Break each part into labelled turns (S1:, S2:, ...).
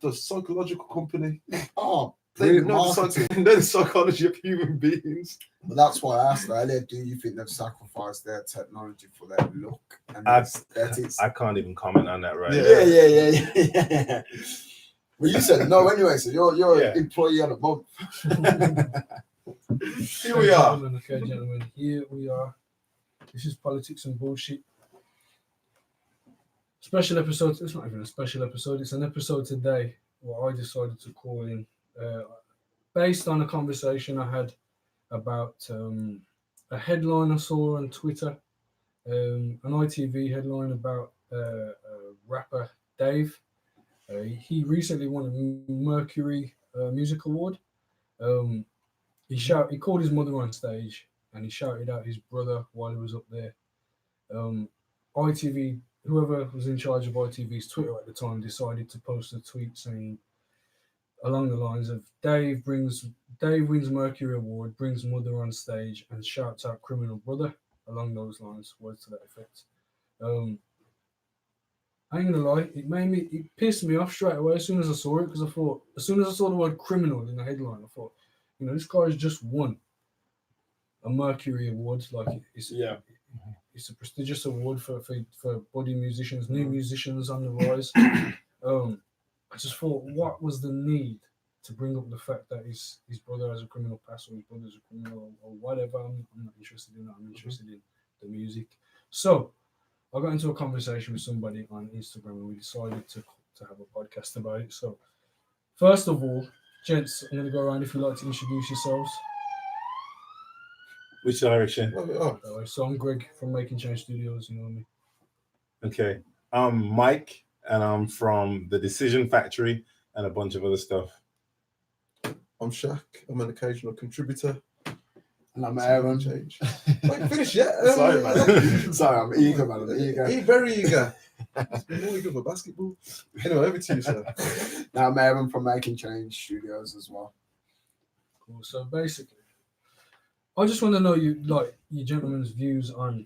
S1: the psychological company.
S2: Oh,
S1: They know the psychology of human beings.
S2: But that's why I asked earlier, do you think they've sacrificed their technology for their look and their aesthetics?
S3: I can't even comment on that right
S2: Yeah. Well, you said no anyway, so you're an employee at a month.
S1: Here we are.
S4: Okay, gentlemen, here we are. This is Politics and Bullshit. Special episode. It's not even a special episode. It's an episode today where I decided to call in based on a conversation I had about a headline I saw on Twitter, an ITV headline about rapper Dave. He recently won a Mercury Music Award. He called his mother on stage and he shouted out his brother while he was up there. ITV, whoever was in charge of ITV's Twitter at the time, decided to post a tweet saying along the lines of Dave wins Mercury Award, brings mother on stage and shouts out criminal brother, along those lines, words to that effect. I ain't gonna lie, it pissed me off straight away as soon as I saw it, because as soon as I saw the word criminal in the headline, I thought, this guy's just won a Mercury Award. Like it's a prestigious award for budding musicians, new musicians on the rise. I just thought, what was the need to bring up the fact that his brother has a criminal past, or his brother's a criminal, or whatever? I'm not interested in that. I'm interested in the music. So I got into a conversation with somebody on Instagram and we decided to have a podcast about it. So first of all, gents, I'm going to go around if you'd like to introduce yourselves.
S3: Which direction?
S4: So I'm Greg from Making Change Studios, you know me.
S3: Okay. I'm Mike and I'm from The Decision Factory and a bunch of other stuff.
S1: I'm Shak. I'm an occasional contributor.
S2: And I'm Aaron.
S1: Change. Wait, finish yet?
S2: Sorry, man. Sorry, I'm eager, man. I'm eager.
S1: He's very eager. He's been more eager for basketball. Anyway, over to you, sir.
S2: Now I'm Aaron from Making Change Studios as well.
S4: Cool. So basically, I just want to know your gentlemen's views on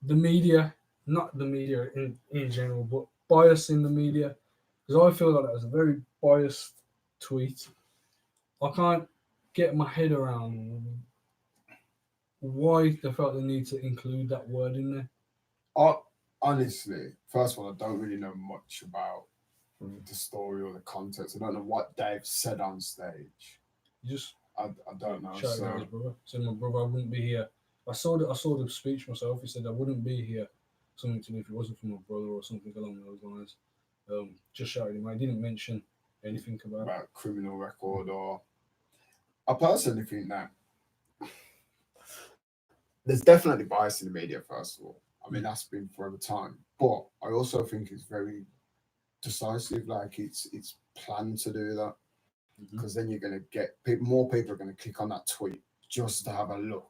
S4: the media, not the media in general, but bias in the media, because I feel like that was a very biased tweet. I can't get my head around why they felt the need to include that word in there.
S2: Honestly, first of all, I don't really know much about the story or the context. I don't know what Dave said on stage. I don't know.
S4: Shouted out his brother. Said my brother, I wouldn't be here. I saw the speech myself. He said I wouldn't be here. Something to me if it wasn't for my brother or something along those lines. Just shouted him. I didn't mention anything about
S2: criminal record or. I personally think that there's definitely bias in the media. First of all, I mean that's been for over time. But I also think it's very decisive. Like it's planned to do that. Because then you're going to get more people are going to click on that tweet just to have a look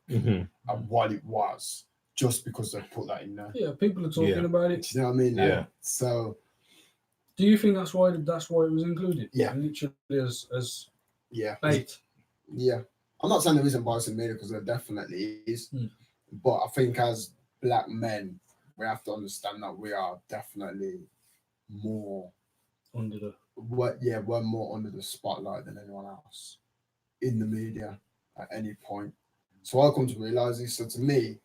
S2: at what it was, just because they put that in there.
S4: Yeah, people are talking about it.
S2: Do you know what I mean?
S3: Yeah.
S2: So,
S4: do you think that's why it was included?
S2: Yeah.
S4: Literally as
S2: bait. Yeah. I'm not saying there isn't bias in media, because there definitely is. But I think as black men, we have to understand that we are definitely more
S4: under the.
S2: We're more under the spotlight than anyone else in the media at any point. So I come to realize this. So to me,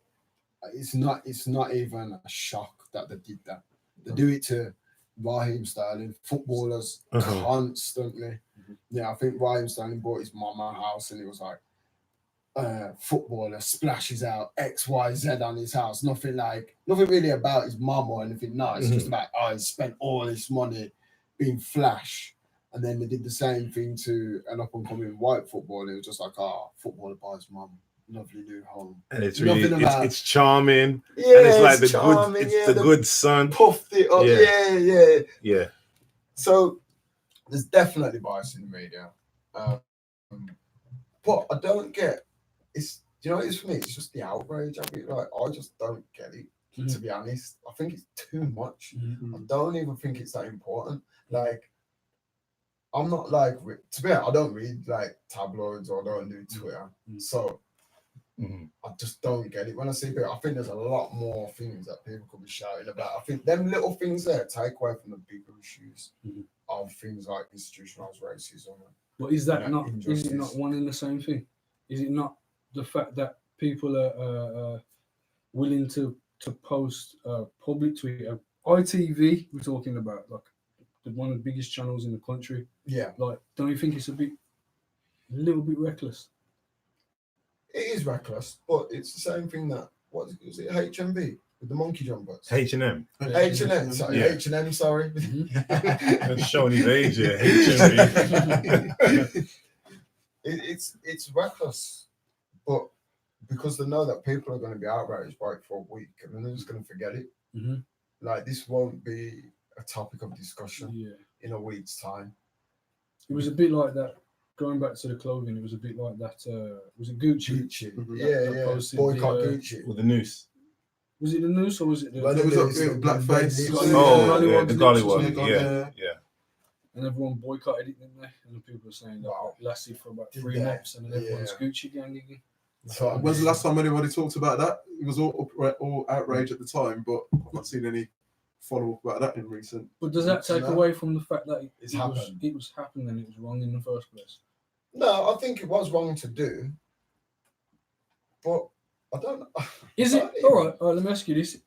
S2: it's not even a shock that they did that. They do it to Raheem Sterling, footballers constantly. Yeah, I think Raheem Sterling bought his mama a house and it was like footballer splashes out XYZ on his house. Nothing really about his mum or anything nice. It's just about he spent all this money being flash. And then they did the same thing to an up-and-coming white footballer. It was just like, footballer buys mum lovely new home.
S3: And it's really it's charming.
S2: Yeah,
S3: and it's like the
S2: the
S3: good son.
S2: Puffed it up. Yeah. So there's definitely bias in the media. But I don't get it's for me, it's just the outrage. I just don't get it. To be honest, I think it's too much. I don't even think it's that important. Like, I'm not like, to be honest, I don't read like tabloids or I don't do Twitter. So I just don't get it. When I see people, I think there's a lot more things that people could be shouting about. I think them little things there take away from the bigger issues of things like institutionalized racism.
S4: But is that not? Is
S2: injustice.
S4: it not one and the same thing? Is it not the fact that people are willing to post public tweet? ITV, we're talking about, like one of the biggest channels in the country.
S2: Yeah,
S4: Like, don't you think it's a little bit reckless?
S2: it is reckless, but it's the same thing that what was it HMV with the monkey jumpers?
S3: H&M.
S2: H&M, sorry,
S3: Yeah.
S2: H&M, sorry.
S3: That's showing his age, yeah. H&M.
S2: It's reckless, but because they know that people are going to be outraged by it for a week, and then they're just going to forget it. Like, this won't be a topic of discussion in a week's time.
S4: It was a bit like that. Going back to the clothing, it was a bit like that. Was it Gucci?
S2: Gucci,
S4: that posted
S2: boycott
S4: the,
S2: Gucci.
S3: With the noose.
S4: Was it the noose or was it the?
S2: Well,
S1: There was
S2: It's
S1: a
S2: the
S1: blackface.
S3: Oh, yeah, the golly
S1: Lips,
S3: one. Yeah.
S4: And everyone boycotted it, didn't they? And the people were saying that it lasted for about 3
S2: Yeah.
S4: months, and then everyone's Gucci gang again.
S2: So,
S1: When's the last time anybody talked about that? It was all outrage at the time, but I've not seen any follow-up about that in recent.
S4: But does that take
S2: No.
S4: away from the fact that
S2: It's
S4: it
S2: happened.
S4: was happening and it was wrong in the first place?
S2: no, I think it was wrong to do, but I don't know.
S4: Is it all right? Let me ask you this: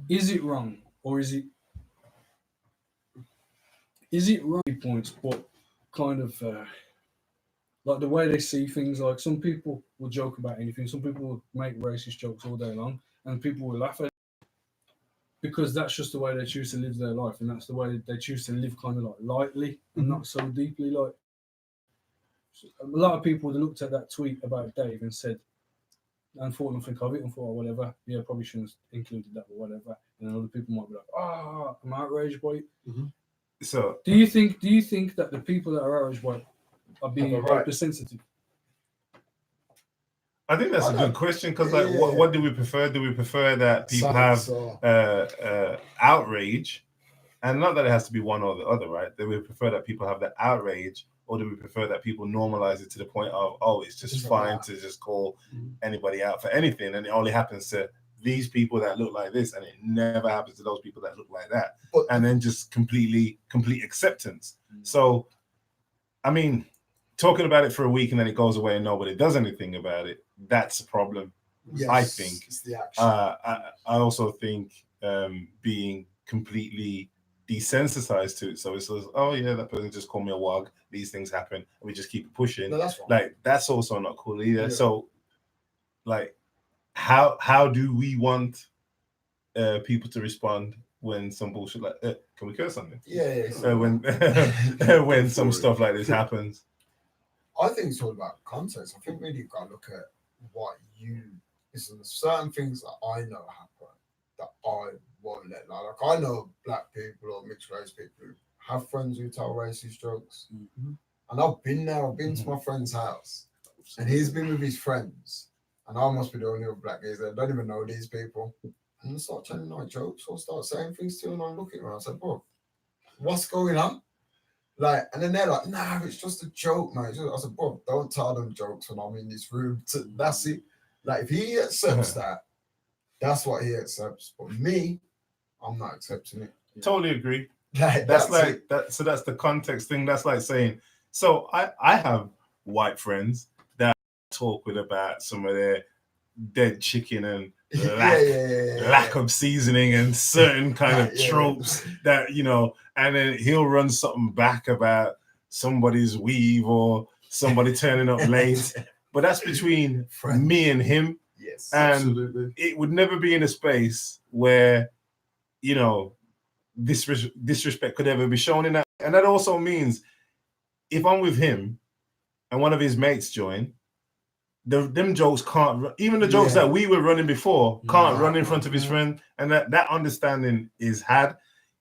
S4: is it wrong, or is it wrong? Points, but kind of like the way they see things. Like, some people will joke about anything. Some people will make racist jokes all day long, and people will laugh at it because that's just the way they choose to live their life, and that's the way they choose to live, kind of like lightly and not so deeply. Like, a lot of people looked at that tweet about Dave and said, and thought nothing of it, and thought, oh, whatever, yeah, probably shouldn't have included that, or whatever. And then other people might be like, I'm outraged by it.
S3: So,
S4: Do you think that the people that are outraged by it are being
S2: Have a right.
S4: hypersensitive?
S3: I think that's a good question, because like, what do we prefer? Do we prefer that people have outrage, and not that it has to be one or the other, right? Do we prefer that people have that outrage, or do we prefer that people normalize it to the point of, oh, it's just fine to just call anybody out for anything, and it only happens to these people that look like this, and it never happens to those people that look like that, and then just complete acceptance. So, I mean, talking about it for a week and then it goes away and nobody does anything about it, that's a problem.
S2: Yes,
S3: I think.
S2: It's the action.
S3: I also think being completely desensitized to it. So it says, oh yeah, that person just called me a wog. These things happen, and we just keep pushing.
S2: No, that's wrong.
S3: Like, that's also not cool either. So, like, how do we want people to respond when some bullshit like can we curse something? When some stuff like this happens?
S2: I think it's all about context. I think really you've got to look at what there's certain things that I know happen that I won't let. Like I know black people or mixed race people who have friends who tell racist jokes, and I've been there. I've been to my friend's house, and he's been with his friends, and I must be the only black guys that don't even know these people. And I start telling like jokes or start saying things to them, and I'm looking around. I said, "Bro, what's going on?" Like, and then they're like, "Nah, it's just a joke, mate." I said, "Bro, don't tell them jokes when I'm in this room. That's it. Like, if he accepts that, that's what he accepts. But me, I'm not accepting it."
S3: Totally agree.
S2: Like,
S3: That's like that. So that's the context thing. That's like saying, so I have white friends that I talk with about some of their dead chicken and lack of seasoning and certain kind of tropes that, you know, and then he'll run something back about somebody's weave or somebody turning up late. But that's between me and him.
S2: Yes,
S3: and
S1: absolutely.
S3: It would never be in a space where, you know, disrespect could ever be shown in that. And that also means if I'm with him and one of his mates join, them jokes can't run. Even the jokes that we were running before can't run in front of his friend. And that understanding is had.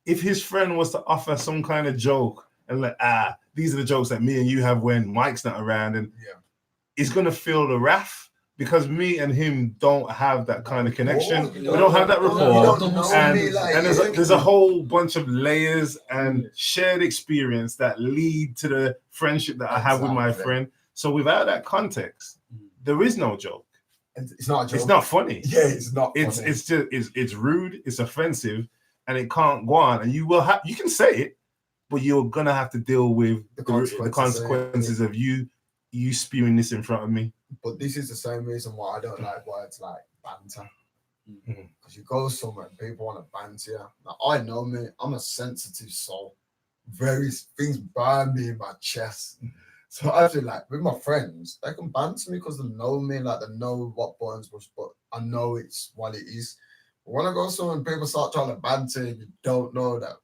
S3: If his friend was to offer some kind of joke and like, these are the jokes that me and you have when Mike's not around, and he's gonna feel the wrath. Because me and him don't have that kind of connection. We don't have that rapport. And there's a whole bunch of layers and shared experience that lead to the friendship that I have with my friend. So without that context, there is no joke.
S2: It's not a joke.
S3: It's not funny.
S2: Yeah, it's not.
S3: It's
S2: funny.
S3: it's just it's rude. It's offensive, and it can't go on. And you will have you can say it, but you're gonna have to deal with the consequences of you spewing this in front of me.
S2: But this is the same reason why I don't like words like banter. Because you go somewhere and people want to banter you. Now, I know me, I'm a sensitive soul. Things burn me in my chest. So I feel like with my friends, they can banter me because they know me, like they know what burns, but I know it's what it is. But when I go somewhere and people start trying to banter and you don't know that,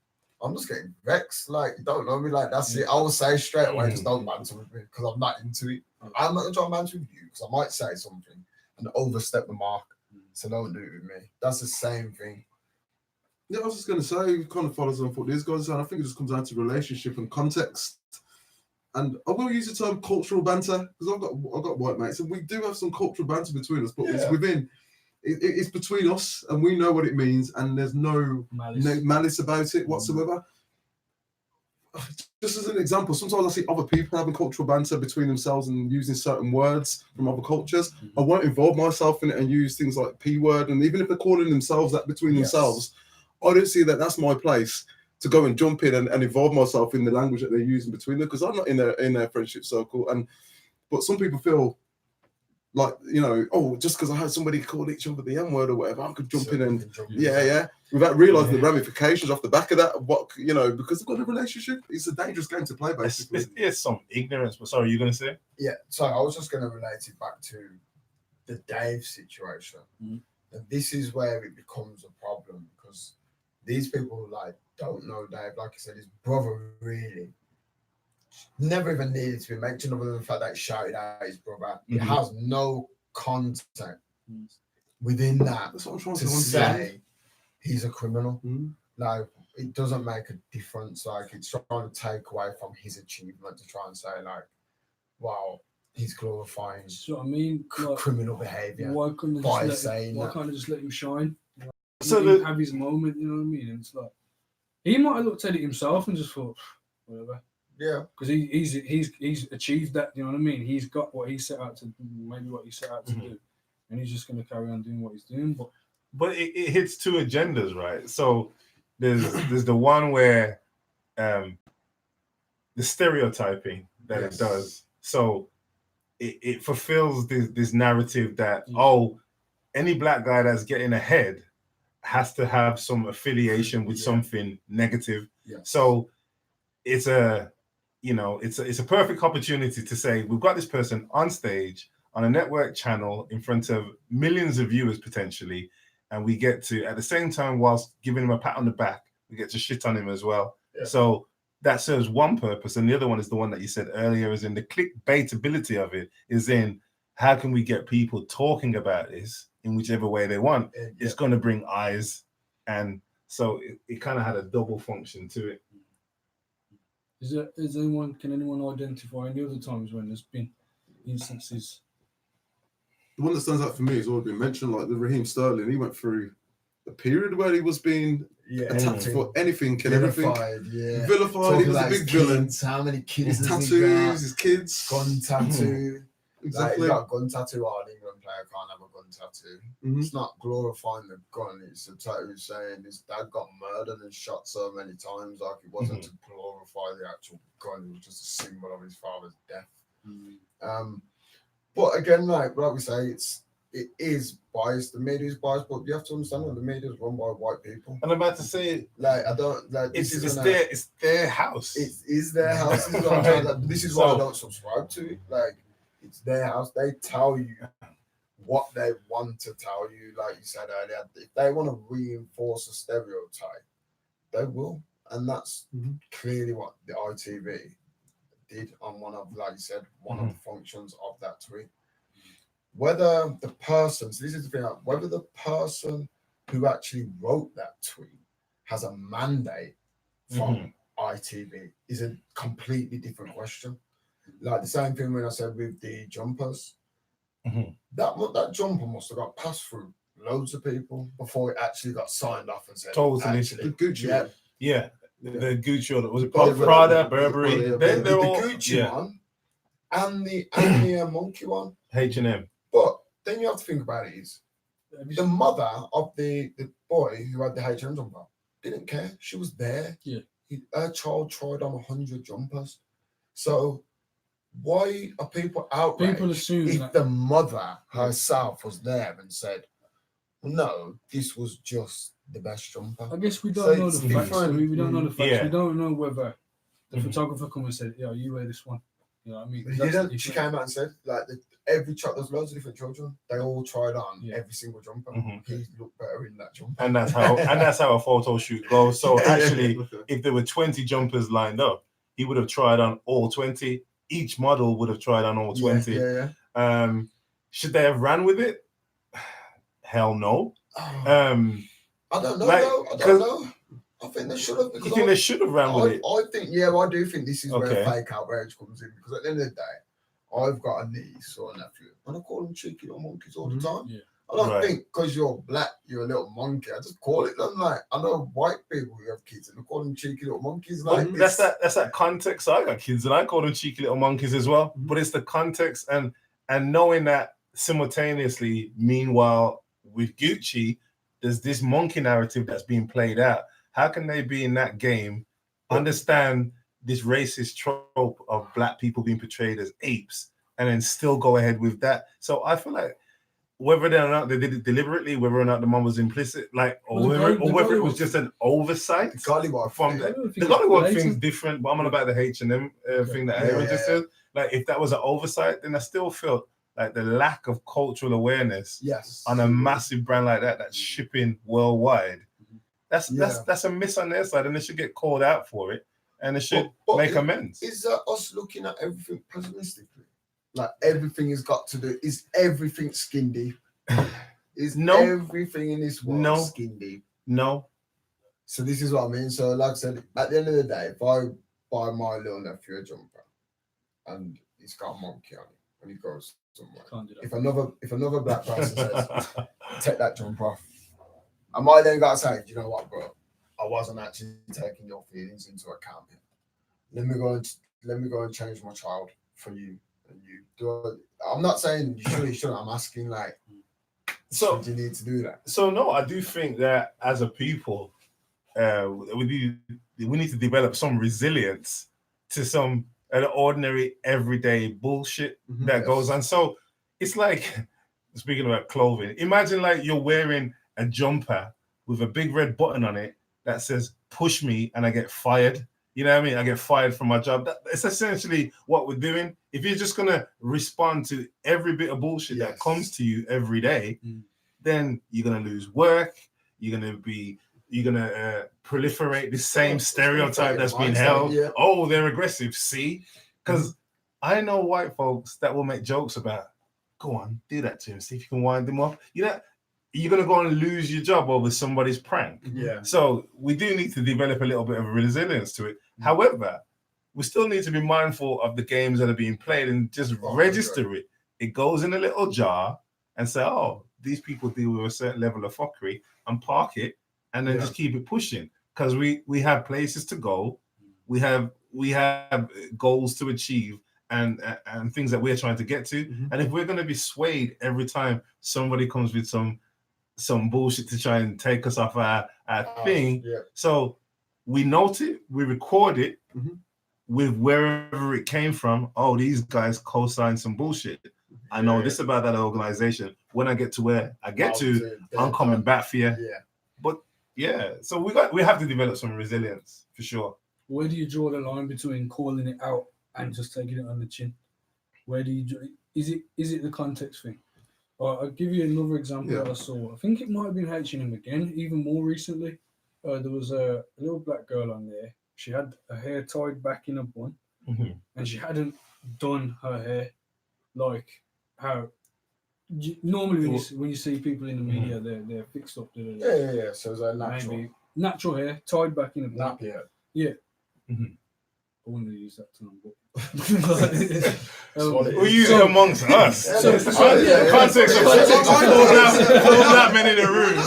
S2: I'm just getting vexed. Like, you don't know me, like that's it. I will say straight away, just don't banter with me because I'm not into it. I'm not going to try and banter with you because I might say something and overstep the mark. So don't do it with me. That's the same thing.
S1: Yeah, I was just going to say, it kind of follows on what these guys are saying. I think it just comes down to relationship and context. And I will use the term cultural banter because I've got white mates and we do have some cultural banter between us, but it's within. It's between us and we know what it means and there's no malice about it whatsoever. Just as an example, sometimes I see other people having cultural banter between themselves and using certain words from other cultures. I won't involve myself in it and use things like P word, and even if they're calling themselves that between themselves, I don't see that that's my place to go and jump in and involve myself in the language that they're using between them because I'm not in their friendship circle. But some people feel like, you know, oh, just because I heard somebody call each other the N word or whatever, I could jump in and without realizing the ramifications off the back of that. What, you know, because they've got a relationship, it's a dangerous game to play. Basically,
S3: it's some ignorance. But sorry, you're gonna say?
S2: Yeah. So I was just gonna relate it back to the Dave situation, and this is where it becomes a problem because these people like don't know Dave. Like I said, his brother really never even needed to be mentioned other than the fact that he shouted out his brother. It has no content within that to say he's a criminal. Like, it doesn't make a difference. Like, it's trying to take away from his achievement to try and say, like, wow, he's glorifying
S4: what I mean? Like,
S2: criminal behavior.
S4: Why can't I just let him shine? Like,
S3: so
S4: have his moment, you know what I mean? And it's like he might have looked at it himself and just thought, whatever.
S2: Yeah,
S4: because he's achieved that. You know what I mean? He's got what he set out to, maybe what he set out to do, and he's just going to carry on doing what he's doing.
S3: But it hits two agendas, right? So there's the one where the stereotyping that it does. So it fulfills this narrative that any black guy that's getting ahead has to have some affiliation with something negative. So it's a perfect opportunity to say we've got this person on stage on a network channel in front of millions of viewers potentially, and we get to, at the same time, whilst giving him a pat on the back, we get to shit on him as well. So that serves one purpose, and the other one is the one that you said earlier, is in the clickbaitability of it, is in how can we get people talking about this in whichever way they want. It's going to bring eyes, and so it kind of had a double function to it.
S4: Can anyone identify any other times when there's been instances?
S1: The one that stands out for me has already been mentioned, like the Raheem Sterling. He went through a period where he was being attacked for anything and everything. Vilified. He was a big villain.
S2: How many kids?
S1: His tattoos, his kids.
S2: Gun tattoo.
S1: Exactly.
S2: Like, you got a gun tattoo. An England player can't have a gun tattoo. It's not glorifying the gun. It's a tattoo saying his dad got murdered and shot so many times. Like, it wasn't to glorify the actual gun. It was just a symbol of his father's death. But again, like we say, it is biased. The media is biased, but you have to understand that the media is run by white people.
S3: And I'm about to say,
S2: like, I don't like.
S3: It's their house.
S2: It is their house. This is why I don't subscribe to it. Like, it's their house. They tell you what they want to tell you. Like you said earlier, if they want to reinforce a stereotype, they will, and that's clearly what the ITV did on one of, like you said, one of the functions of that tweet. Whether the person, so this is the thing, whether the person who actually wrote that tweet has a mandate from ITV is a completely different question. Like the same thing when I said with the jumpers, that jumper must have got passed through loads of people before it actually got signed off and said,
S3: totally.
S2: Actually,
S1: Gucci.
S3: The Gucci order was it Prada, Burberry.
S2: The Gucci one. and the monkey one.
S3: H&M.
S2: But then you have to think about it is
S4: Have you
S2: the mother of the boy who had the H&M jumper didn't care. She was there.
S4: Yeah.
S2: Her child tried on 100 jumpers. So why are people outraged
S4: People assume
S2: if
S4: that-
S2: the mother herself was there and said, well, no, this was just the best jumper?
S4: I guess we
S2: So
S4: don't know
S2: it's
S4: the facts.
S2: different.
S4: We don't know the facts.
S3: Yeah.
S4: We don't know whether the
S3: Mhm.
S4: photographer come and said, "Yeah, you wear this one." You know what I mean?
S2: He
S4: That's the
S2: didn't. She
S4: difference.
S2: came out and said, like, every child, there's loads of different children. They all tried on
S4: Yeah.
S2: every single jumper.
S3: Mhm.
S2: He looked better in that jumper.
S3: And that's how a photo shoot goes. So actually,
S1: Okay.
S3: if there were 20 jumpers lined up, he would have tried on all 20. Each model would have tried on all 20.
S2: Yeah.
S3: Should they have ran with it? Hell no.
S2: I don't know.
S3: like,
S2: Though. I don't know. I think they should have.
S3: You think they should have ran with it?
S2: I think, yeah, I do think this is
S3: Okay.
S2: where fake outrage comes in, because at the end of the day, I've got a niece or a nephew, and I call them cheeky little monkeys all the time.
S4: Yeah.
S2: I don't
S3: Right.
S2: think because you're black, you're a little monkey. I just call it them. Like, I know white people who have kids and they call them cheeky little monkeys. Like,
S3: But that's that context. So I got kids and I call them cheeky little monkeys as well. But it's the context and knowing that simultaneously, meanwhile, with Gucci, there's this monkey narrative that's being played out. How can they be in that game, understand this racist trope of black people being portrayed as apes, and then still go ahead with that? So I feel like whether or not they did it deliberately, whether or not the mom was implicit, like, or whether it was just an oversight
S2: the gollywog
S3: from
S2: thing.
S3: the Gollywog thing's different, but I'm on about the H&M thing that Aaron just
S2: Yeah.
S3: said. Like, if that was an oversight, then I still feel like the lack of cultural awareness
S2: Yes.
S3: on a massive brand like that that's shipping worldwide. That's
S2: Yeah.
S3: that's a miss on their side, and they should get called out for it, and they should
S2: But
S3: make amends.
S2: Is that us looking at everything pessimistically? Like, everything has got to do. Is everything skin deep? Is
S3: No.
S2: everything in this world
S3: No.
S2: skin deep?
S3: No,
S2: So this is what I mean. So like I said, at the end of the day, if I buy my little nephew a jumper and he's got a monkey on it and he goes somewhere,
S4: Can't do that.
S2: if another black person says, take that jumper off, am I then gotta say, do you know what, bro? I wasn't actually taking your feelings into account here. Let me go and change my child for you. And you do. I'm not saying you shouldn't. I'm asking, like,
S3: so
S2: do you need to do that?
S3: So no, I do think that as a people, we need to develop some resilience to some ordinary everyday bullshit that goes on. So it's like, speaking about clothing, imagine like you're wearing a jumper with a big red button on it that says "push me" and I get fired. You know what I mean? I get fired from my job. It's essentially what we're doing. If you're just gonna respond to every bit of bullshit that comes to you every day, then you're gonna lose work. You're gonna proliferate the same stereotype that's been held.
S2: Yeah.
S3: Oh, they're aggressive. See, because I know white folks that will make jokes about, go on, do that to him. See if you can wind him up. You know, you're gonna go and lose your job over somebody's prank.
S2: Yeah.
S3: So we do need to develop a little bit of resilience to it. However, we still need to be mindful of the games that are being played and just register it. It goes in a little jar and say, oh, these people deal with a certain level of fuckery, and park it and then just keep it pushing. Because we have places to go, we have goals to achieve and things that we're trying to get to. And if we're gonna be swayed every time somebody comes with some bullshit to try and take us off our thing. So we note it, we record it with wherever it came from. Oh, these guys co-signed some bullshit. I know this about that organization. When I get to where I get to, I'm coming back for you.
S2: Yeah.
S3: But yeah, so we have to develop some resilience for sure.
S4: Where do you draw the line between calling it out and just taking it on the chin? Where do you is it the context thing? I'll give you another example that I saw. I think it might have been H&M again, even more recently. There was a little black girl on there. She had her hair tied back in a bun, and she hadn't done her hair like how normally when you see people in the media, they're fixed up.
S2: Yeah. So it's like natural.
S4: Maybe natural hair tied back in a bun.
S2: Nappy hair.
S4: Yeah. wouldn't use that term, but
S3: We use it amongst us.
S4: So-
S3: It's the
S4: so, yeah,
S3: context of four black men in a room.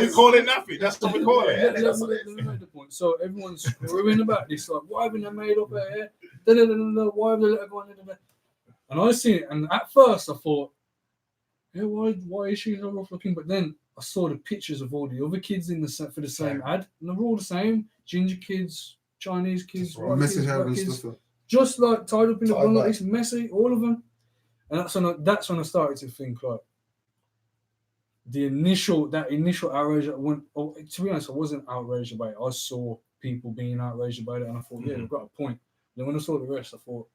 S3: We call it nappy. That's what we call it.
S4: Let me make the point. So everyone's screwing about this, like, why haven't they made up her hair? Why have they let her go on? And I see it, and at first I thought, yeah, why is she so rough looking? But then I saw the pictures of all the other kids in for the same ad, and they're all the same: ginger kids, Chinese kids, white
S1: Messy
S4: kids,
S1: hair
S4: black
S1: and
S4: kids,
S1: stuff.
S4: just like tied up in a
S2: Tied
S4: bun like
S2: back.
S4: this, messy, all of them. And that's when I started to think like that initial outrage. To be honest, I wasn't outraged about it. I saw people being outraged about it, and I thought, yeah, they've got a point. Then when I saw the rest, I thought,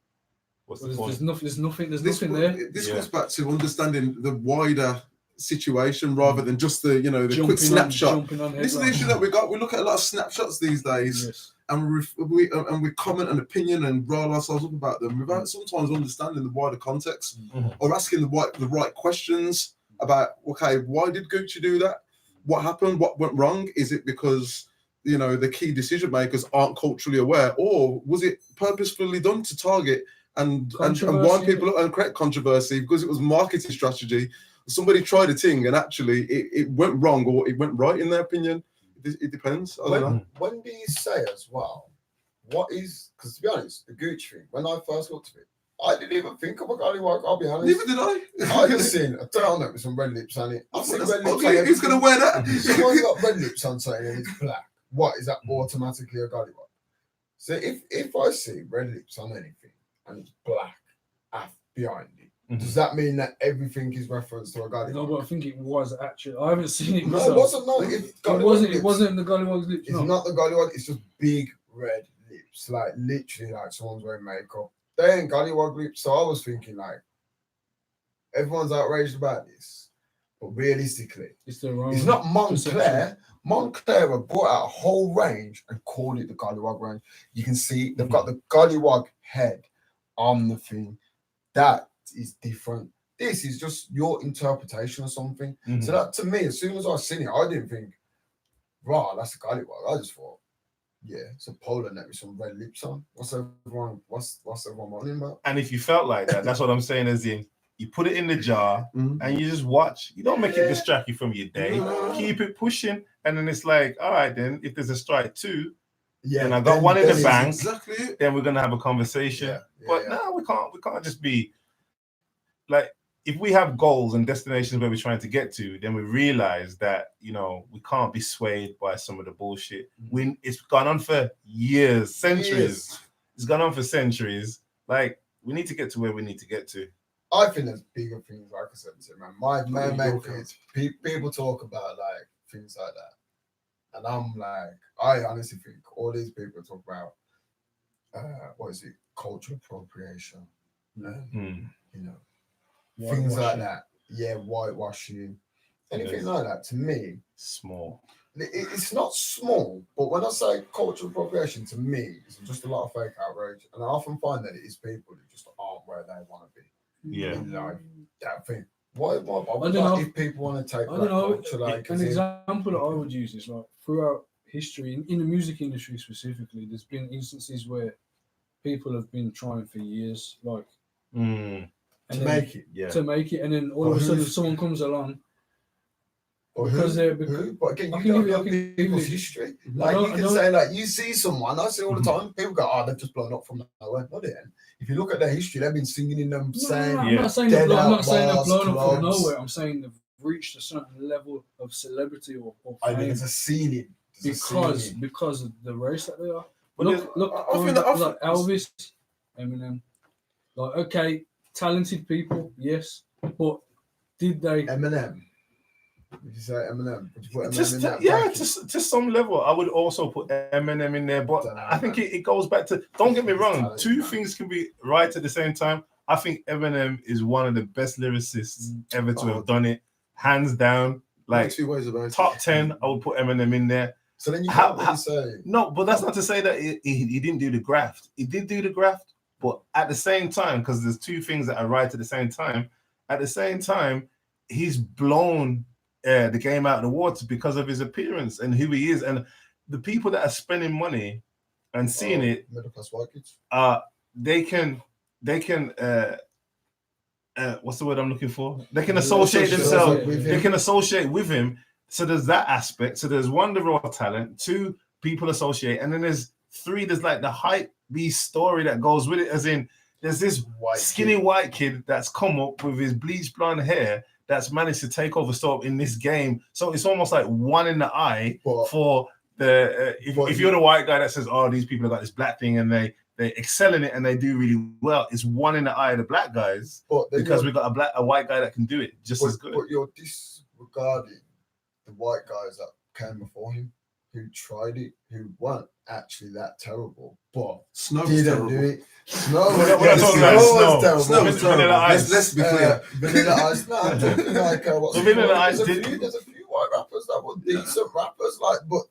S3: What's the
S4: there's
S3: point?
S4: nothing there.
S1: This goes back to understanding the wider situation rather than just the quick
S4: Jumping
S1: snapshot.
S4: on
S1: This is the
S4: headlines.
S1: issue that we got. We look at a lot of snapshots these days,
S4: Yes.
S1: and we comment an opinion and rile ourselves up about them without sometimes understanding the wider context or asking the right questions about, okay, why did Gucci do that? What happened? What went wrong? Is it because the key decision makers aren't culturally aware, or was it purposefully done to target and wind people up and create controversy because it was marketing strategy? Somebody tried a thing and actually it went wrong or it went right in their opinion. It depends. I don't know.
S2: When do you say as well? What is, because to be honest, the Gucci thing, when I first looked at it, I didn't even think of a gollywog, I'll be honest.
S1: Neither did I.
S2: I just seen a turtleneck with some red lips on it. I've seen red lips on
S1: Okay, who's
S2: everything.
S1: going to wear that?
S2: Someone's got red lips on something and it's black. What, is that automatically a gollywog? So if I see red lips on anything and it's black behind it, does that mean that everything is referenced to a gollywog?
S4: No, but I think it was actually. I haven't seen it
S2: No,
S4: myself.
S2: it wasn't. No,
S4: It wasn't the gollywog's lips.
S2: It's
S4: No.
S2: not the gollywog. It's just big red lips, like literally like someone's wearing makeup. They ain't gollywog lips. So I was thinking like, everyone's outraged about this, but realistically,
S4: It's the wrong.
S2: it's not Montclair.
S4: perception.
S2: Montclair have brought out a whole range and called it the gollywog range. You can see they've got the gollywog head on the thing. That is different. This is just your interpretation of something. So that to me, as soon as I seen it, I didn't think, right, that's a gollywog. I just thought, yeah, it's a polo neck with some red lips on. What's everyone wanting about?
S3: And if you felt like that, that's what I'm saying. As in, you put it in the jar and you just watch. You don't make it distract you from your day. Keep it pushing, and then it's like, all right, then if there's a strike too, then I got one in the bank.
S1: Exactly it.
S3: Then we're gonna have a conversation.
S2: Yeah,
S3: But no, we can't just be like, if we have goals and destinations where we're trying to get to, then we realize that we can't be swayed by some of the bullshit. It's gone on for years, centuries. It's gone on for centuries. Like, we need to get to where we need to get to.
S2: I think there's bigger things, like I said, man. My main thing is people talk about like things like that, and I'm like, I honestly think all these people talk about cultural appropriation, things like that. Yeah, whitewashing, anything like that. To me,
S3: small.
S2: It's not small, but when I say cultural appropriation, to me, it's just a lot of fake outrage, and I often find that it is people who just aren't where they want to be.
S3: Yeah,
S2: in life. That thing. Why
S4: I don't know
S2: if people want to take
S4: I don't know.
S2: culture, like
S4: An example that I would use is like throughout history, in the music industry specifically, there's been instances where people have been trying for years, like
S2: to make it,
S4: and then all of a sudden someone comes along.
S2: Because but again, you don't know people's history. Like you can say, like you see someone, I see all the time. People go, "Oh, they've just blown up from nowhere." No, they ain't. If you look at their history, they've been singing in them same.
S4: I'm not saying they've blown up from nowhere. I'm saying they've reached a certain level of celebrity or
S2: I think it's a ceiling.
S4: Because of the race that they are. But look, like Elvis, Eminem. Like, okay, talented people, yes, but did they?
S2: Eminem. Would you say Eminem? Would you put Eminem
S3: just
S2: in that
S3: to some level, I would also put Eminem in there. But I think it goes back to, don't get me wrong, two things can be right at the same time. I think Eminem is one of the best lyricists ever to have done it, hands down. Like,
S1: two ways about
S3: top 10, I would put Eminem in there.
S2: So then you can't say
S3: no, but that's not to say that he didn't do the graft. He did do the graft, but at the same time, because there's two things that are right at the same time. At the same time, he's blown the game out of the water because of his appearance and who he is, and the people that are spending money and seeing it,
S2: middle class white kids.
S3: they can what's the word I'm looking for? They can associate themselves. They can associate with him. So there's that aspect. So there's one, the raw talent. Two, people associate, and then there's three. There's like the hype beast story that goes with it. As in, there's this skinny white kid that's come up with his bleached blonde hair that's managed to take over stuff in this game. So it's almost like one in the eye for the if you're the white guy that says, "Oh, these people have got this black thing," and they excel in it and they do really well. It's one in the eye of the black guys because we got a white guy that can do it just as good.
S2: But you're disregarding the white guys that came before him, who tried it, who weren't actually that terrible, but
S1: Snow
S2: didn't do it. Snow was terrible.
S1: Snow was terrible. Let's be clear.
S2: Vanilla Ice. No, I'm talking like
S3: Vanilla Ice.
S2: There's a few white rappers that were decent rappers, but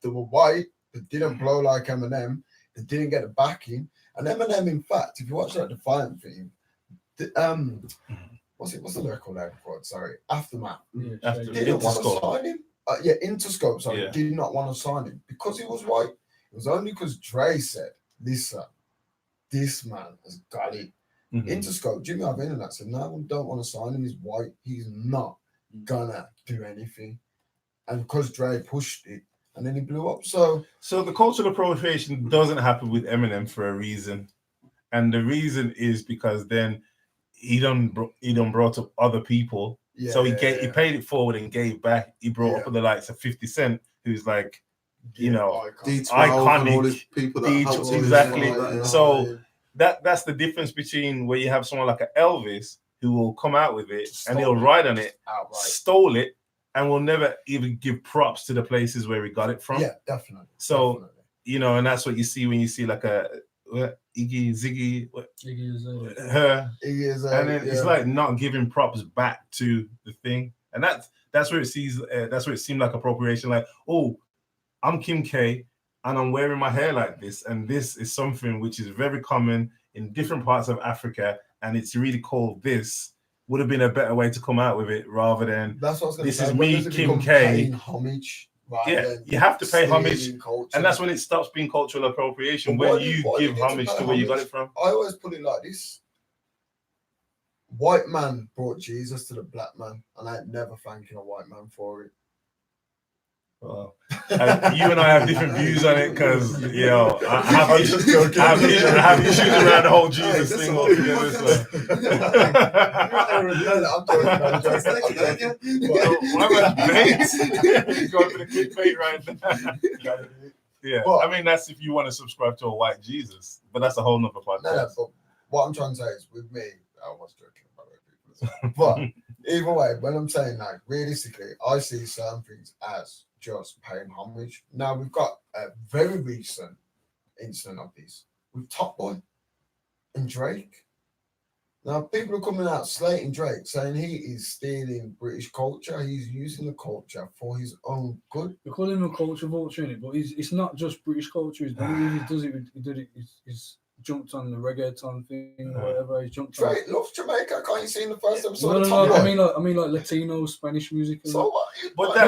S2: they were white. They didn't blow like Eminem. They didn't get the backing. And Eminem, in fact, if you watch that Defiant thing, what's the record name for it? Sorry, Aftermath. Didn't want to sign him. Interscope. Sorry, did not want to sign him because he was white. It was only because Dre said, "Listen, this man has got it." Interscope, Jimmy Iovine and that said, "No, I don't want to sign him. He's white. He's not gonna do anything." And because Dre pushed it, and then he blew up. So
S3: the cultural appropriation doesn't happen with Eminem for a reason, and the reason is because then he done brought up other people. So he paid it forward and gave back. He brought up the likes of 50 Cent, who's like, iconic.
S1: All these people that
S3: exactly. So that's the difference between where you have someone like a Elvis who will come out with it and he'll ride on it, stole it, and will never even give props to the places where he got it from.
S2: Yeah, definitely.
S3: So and that's what you see when you see like a Ziggy, and then it's like not giving props back to the thing, and that's where it seemed like appropriation. Like, oh, I'm Kim K, and I'm wearing my hair like this, and this is something which is very common in different parts of Africa, and it's really called this. Would have been a better way to come out with it rather than
S2: that's what I was
S3: this
S2: say.
S3: is me, Kim K.
S2: Homage.
S3: You have to pay homage, and that's when it stops being cultural appropriation, when you give homage to where you got it from.
S2: I always put it like this: white man brought Jesus to the black man, and I ain't never thanking a white man for it.
S3: Well, you and I have different views on it because I have issues around the whole Jesus thing altogether. So. Going for the clickbait right now. Yeah, but, I mean that's if you want to subscribe to a white Jesus, but that's a whole nother podcast.
S2: No, but what I'm trying to say is, with me, I was joking about it, but either way, when I'm saying like realistically, I see certain things as just paying homage. Now we've got a very recent incident of this with Top Boy and Drake. Now people are coming out slating Drake, saying he is stealing British culture. He's using the culture for his own good.
S4: We call him a culture vulture, innit? But it's not just British culture. He does it. He did it. He's jumped on the reggaeton thing or whatever. He's jumped.
S2: Drake loves Jamaica. Can't you see in the first episode?
S4: No, I mean like Latino, Spanish music.
S2: So what?
S3: But
S4: I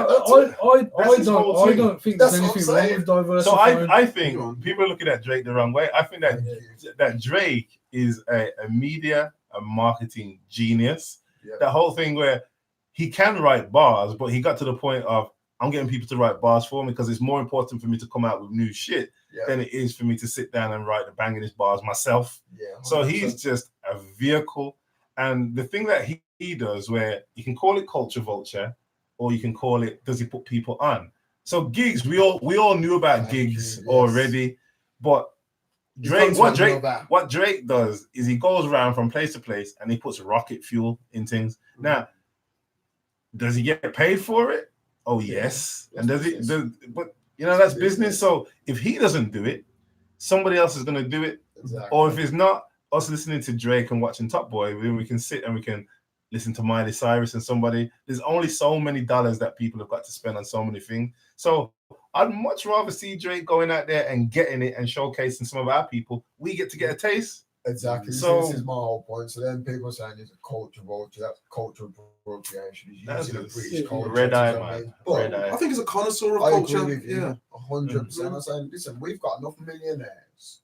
S4: don't think there's anything wrong with diversifying.
S3: So I think people are looking at Drake the wrong way. I think that Drake is a media, a marketing genius. Yeah. That whole thing where he can write bars, but he got to the point of, I'm getting people to write bars for me because it's more important for me to come out with new shit than it is for me to sit down and write the bangingest bars myself. Yeah, so he's just a vehicle. And the thing that he does, where you can call it culture vulture, or you can call it, does he put people on? So gigs, we all knew about gigs already, but what Drake does is he goes around from place to place and he puts rocket fuel in things. Mm-hmm. Now, does he get paid for it? Oh yes. And but that's business. So if he doesn't do it, somebody else is going to do it. Exactly. Or if it's not us listening to Drake and watching Top Boy, then we can sit and we can listen to Miley Cyrus and somebody. There's only so many dollars that people have got to spend on so many things. So I'd much rather see Drake going out there and getting it and showcasing some of our people. We get to get a taste.
S2: Exactly.
S3: So-
S2: This is my whole point. So then people saying it's a culture vulture. That's cultural appropriation. He's
S3: That's
S2: using a
S3: just
S2: British culture.
S3: red
S2: to
S3: eye,
S2: something.
S3: man.
S2: But
S3: Red eye.
S1: I think it's a connoisseur of
S2: I
S1: culture.
S2: agree with you.
S1: Yeah.
S2: 100%. I'm saying, listen, we've got enough millionaires,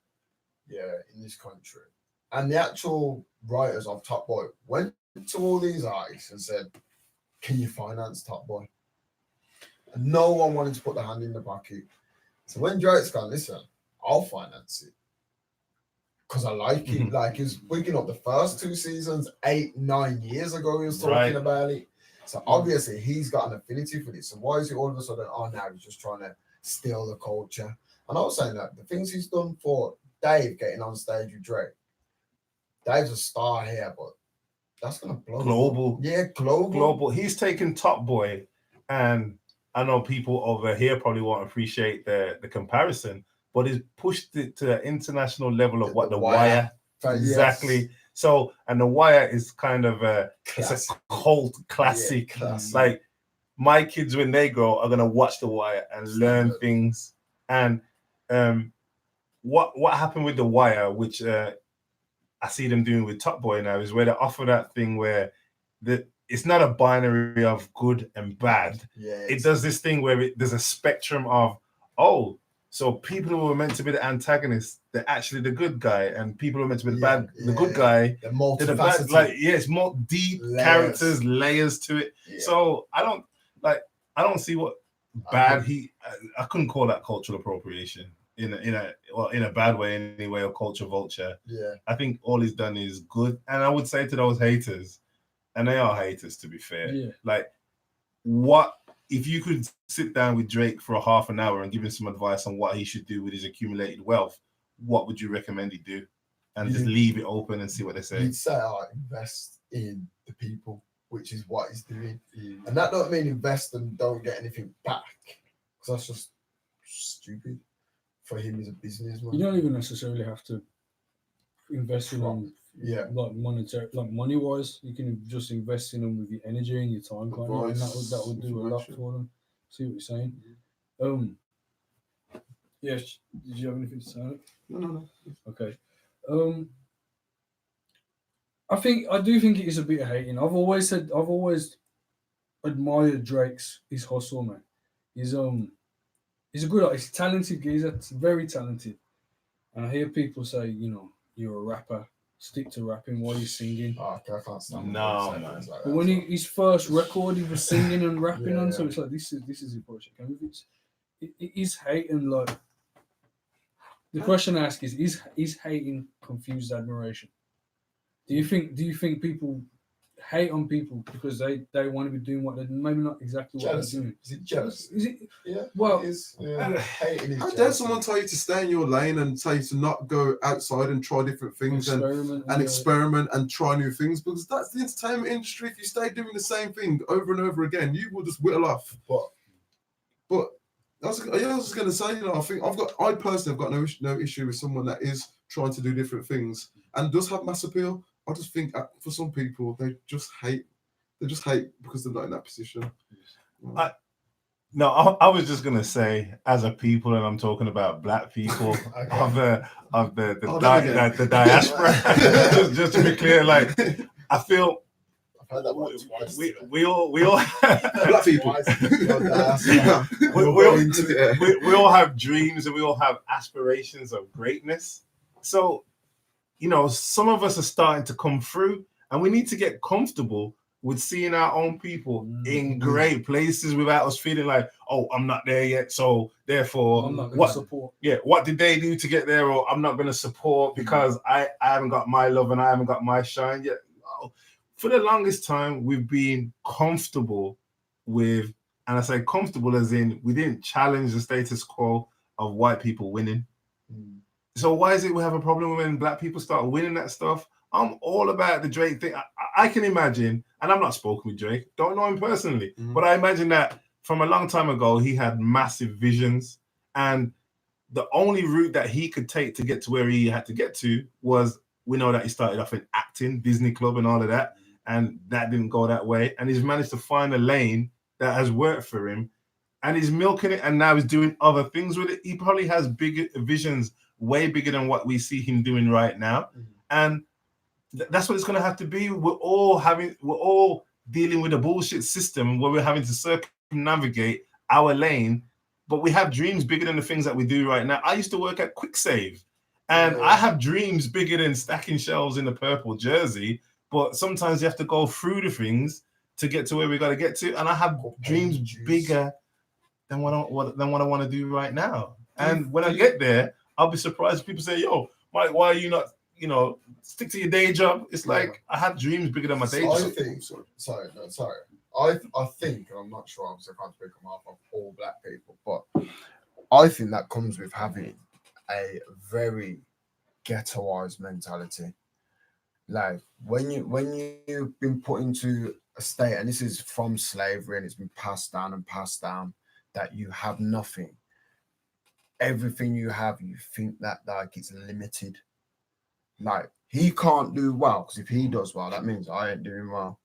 S2: in this country, and the actual writers of Top Boy went to all these artists and said, "Can you finance Top Boy?" And no one wanted to put their hand in the pocket. So when Drake's gone, listen, I'll finance it because I like it. Like he's picking up the first 2 seasons 8-9 years ago. He was talking
S3: Right.
S2: about it. So obviously he's got an affinity for this. So why is it all of a sudden? Oh, now he's just trying to steal the culture. And I was saying that the things he's done for Dave getting on stage with Drake. Dave's a star here, but that's gonna blow
S3: Global.
S2: Yeah, global.
S3: He's taken Top Boy, and I know people over here probably won't appreciate the comparison, but he's pushed it to the international level of what the Wire exactly.
S2: Yes.
S3: So, and the Wire is kind of it's
S2: Classic.
S3: a cult classic.
S2: Yeah, classic.
S3: Like my kids when they grow are gonna watch the Wire and learn things. And what happened with the Wire, which I see them doing with Top Boy now, is where they offer that thing where it's not a binary of good and bad.
S2: Yeah,
S3: It does this thing where there's a spectrum of, so people who were meant to be the antagonist, they're actually the good guy, and people who are meant to be the good guy,
S2: the
S3: they're the bad.
S2: multifaceted.
S3: Like, it's more deep characters, layers to it.
S2: Yeah.
S3: So I don't see what bad I couldn't call that cultural appropriation in a bad way anyway, or culture vulture.
S2: Yeah.
S3: I think all he's done is good, and I would say to those haters, and they are haters to be fair.
S4: Yeah.
S3: Like, what if you could sit down with Drake for a half an hour and give him some advice on what he should do with his accumulated wealth? What would you recommend he do? And just leave it open and see what they say.
S2: You'd say, invest in the people, which is what he's doing. And that don't mean invest and don't get anything back, because that's just stupid for him as a businessman.
S4: You don't even necessarily have to invest in them, like monetary, like money wise. You can just invest in them with your energy and your time, can't you? And that would do a lot for them. See what you're saying? Yes. Did you have anything to say?
S1: No.
S4: Okay. I do think it is a bit of hating. I've always admired his hustle, man. He's a good artist, talented geezer, very talented. And I hear people say, you're a rapper, stick to rapping while you're singing.
S2: I can't stand
S3: No,
S2: man.
S3: man.
S2: Like
S4: But when
S2: that.
S4: his first record, he was singing and rapping on, so it's like this is the approach I came with. It is hate, and like the question I ask is hating confused admiration? Do you think people hate on people because they want to be doing what they're maybe not exactly what
S2: Jealousy.
S4: they're doing?
S2: Is it jealousy?
S4: Is it?
S2: Yeah.
S4: Well,
S2: it is. Yeah. Hating is
S1: How dare
S2: jealousy.
S1: someone tell you to stay in your lane and tell you to not go outside and try different things and experiment and try new things? Because that's the entertainment industry. If you stay doing the same thing over and over again, you will just whittle off. But I was just going to say, I personally have got no issue with someone that is trying to do different things and does have mass appeal. I just think for some people, they just hate because they're not in that position.
S3: I was just gonna say, as a people, and I'm talking about black people of the diaspora. just to be clear, like I feel
S2: I've heard that one twice.
S3: we all
S1: Black people.
S3: we all have dreams and we all have aspirations of greatness. So, some of us are starting to come through, and we need to get comfortable with seeing our own people in great places without us feeling like, oh, I'm not there yet, so therefore,
S4: I'm not going to support.
S3: Yeah, what did they do to get there? Or I'm not going to support because I haven't got my love and I haven't got my shine yet. No. For the longest time, we've been comfortable with, and I say comfortable as in we didn't challenge the status quo of white people winning. So why is it we have a problem when black people start winning that stuff? I'm all about the Drake thing. I can imagine, and I'm not spoken with Drake, don't know him personally, but I imagine that from a long time ago, he had massive visions, and the only route that he could take to get to where he had to get to was, we know that he started off in acting, Disney Club and all of that, and that didn't go that way. And he's managed to find a lane that has worked for him, and he's milking it, and now he's doing other things with it. He probably has bigger visions, way bigger than what we see him doing right now. And that's what it's going to have to be. We're all dealing with a bullshit system where we're having to circumnavigate our lane, but we have dreams bigger than the things that we do right now. I used to work at Quick Save, and I have dreams bigger than stacking shelves in the purple jersey, but sometimes you have to go through the things to get to where we got to get to, and I have dreams bigger than what I want to do right now. And when I get there, I'll be surprised if people say, yo, Mike, why are you not, stick to your day job? It's like I have dreams bigger than my day job.
S2: I think, sorry. I think, and I'm not sure, obviously I can't speak on behalf of all black people, but I think that comes with having a very ghettoized mentality. Like when you've been put into a state, and this is from slavery, and it's been passed down, that you have nothing. Everything you have, you think that like it's limited. Like he can't do well, because if he does well, that means I ain't doing well.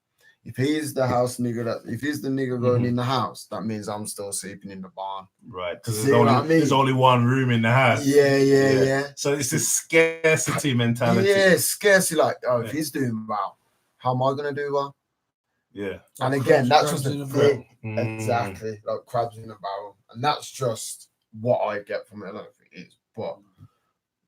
S2: If he's the house nigga, if he's the nigga going in the house, that means I'm still sleeping in the barn.
S3: Right, because there's only one room in the house.
S2: Yeah.
S3: So it's a scarcity mentality.
S2: Yeah, scarcity. Like, if he's doing well, how am I gonna do well?
S3: Yeah.
S2: And again, that's just the thing. Exactly, like crabs in a barrel, and that's just what I get from it. I don't know if it is, but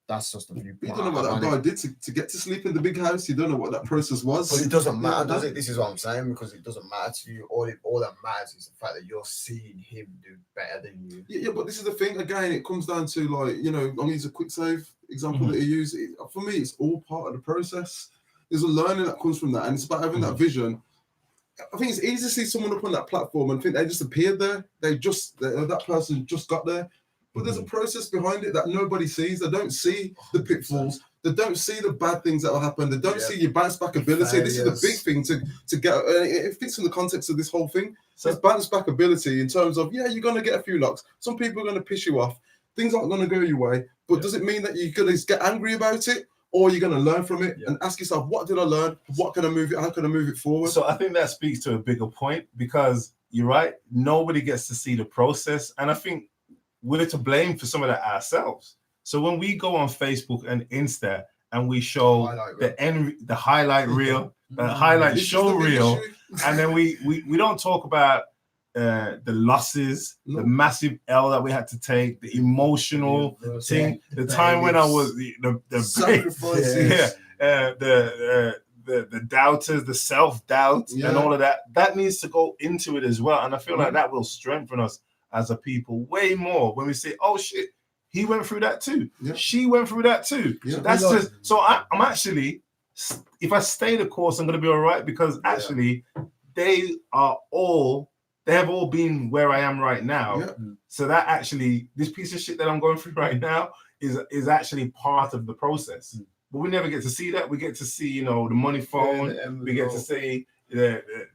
S2: that's just a view.
S1: You don't know what that guy did to get to sleep in the big house. You don't know what that process was.
S2: But it doesn't matter, does it? This is what I'm saying, because it doesn't matter to you. All that matters is the fact that you're seeing him do better than you.
S1: Yeah, but this is the thing. Again, it comes down to like, I'll use a Quick Save example that he used. For me, it's all part of the process. There's a learning that comes from that, and it's about having that vision. I think it's easy to see someone up on that platform and think they just appeared there. That person just got there. But there's a process behind it that nobody sees. They don't see the pitfalls. They don't see the bad things that will happen. They don't see your bounce back ability. This is the big thing to get. It fits in the context of this whole thing. So it's bounce back ability in terms of, you're going to get a few knocks. Some people are going to piss you off. Things aren't going to go your way. But does it mean that you're going to get angry about it? Or you're going to learn from it and ask yourself, what did I learn? What can I move it? How can I move it forward?
S3: So I think that speaks to a bigger point, because you're right. Nobody gets to see the process. And I think we're to blame for some of that ourselves. So when we go on Facebook and Insta and we show the highlight reel, the highlight show reel, and then we don't talk about the losses, the massive L that we had to take, the emotional thing, the time when I was the sacrifices, the doubters, the self-doubt, and all of that. That needs to go into it as well. And I feel like that will strengthen us as a people way more when we say, oh shit, he went through that too. She went through that too. That's just so I'm actually, if I stay the course, I'm gonna be all right, because actually they have all been where I am right now. So that actually, this piece of shit that I'm going through right now is actually part of the process. But we never get to see that. We get to see, the money phone. We get to see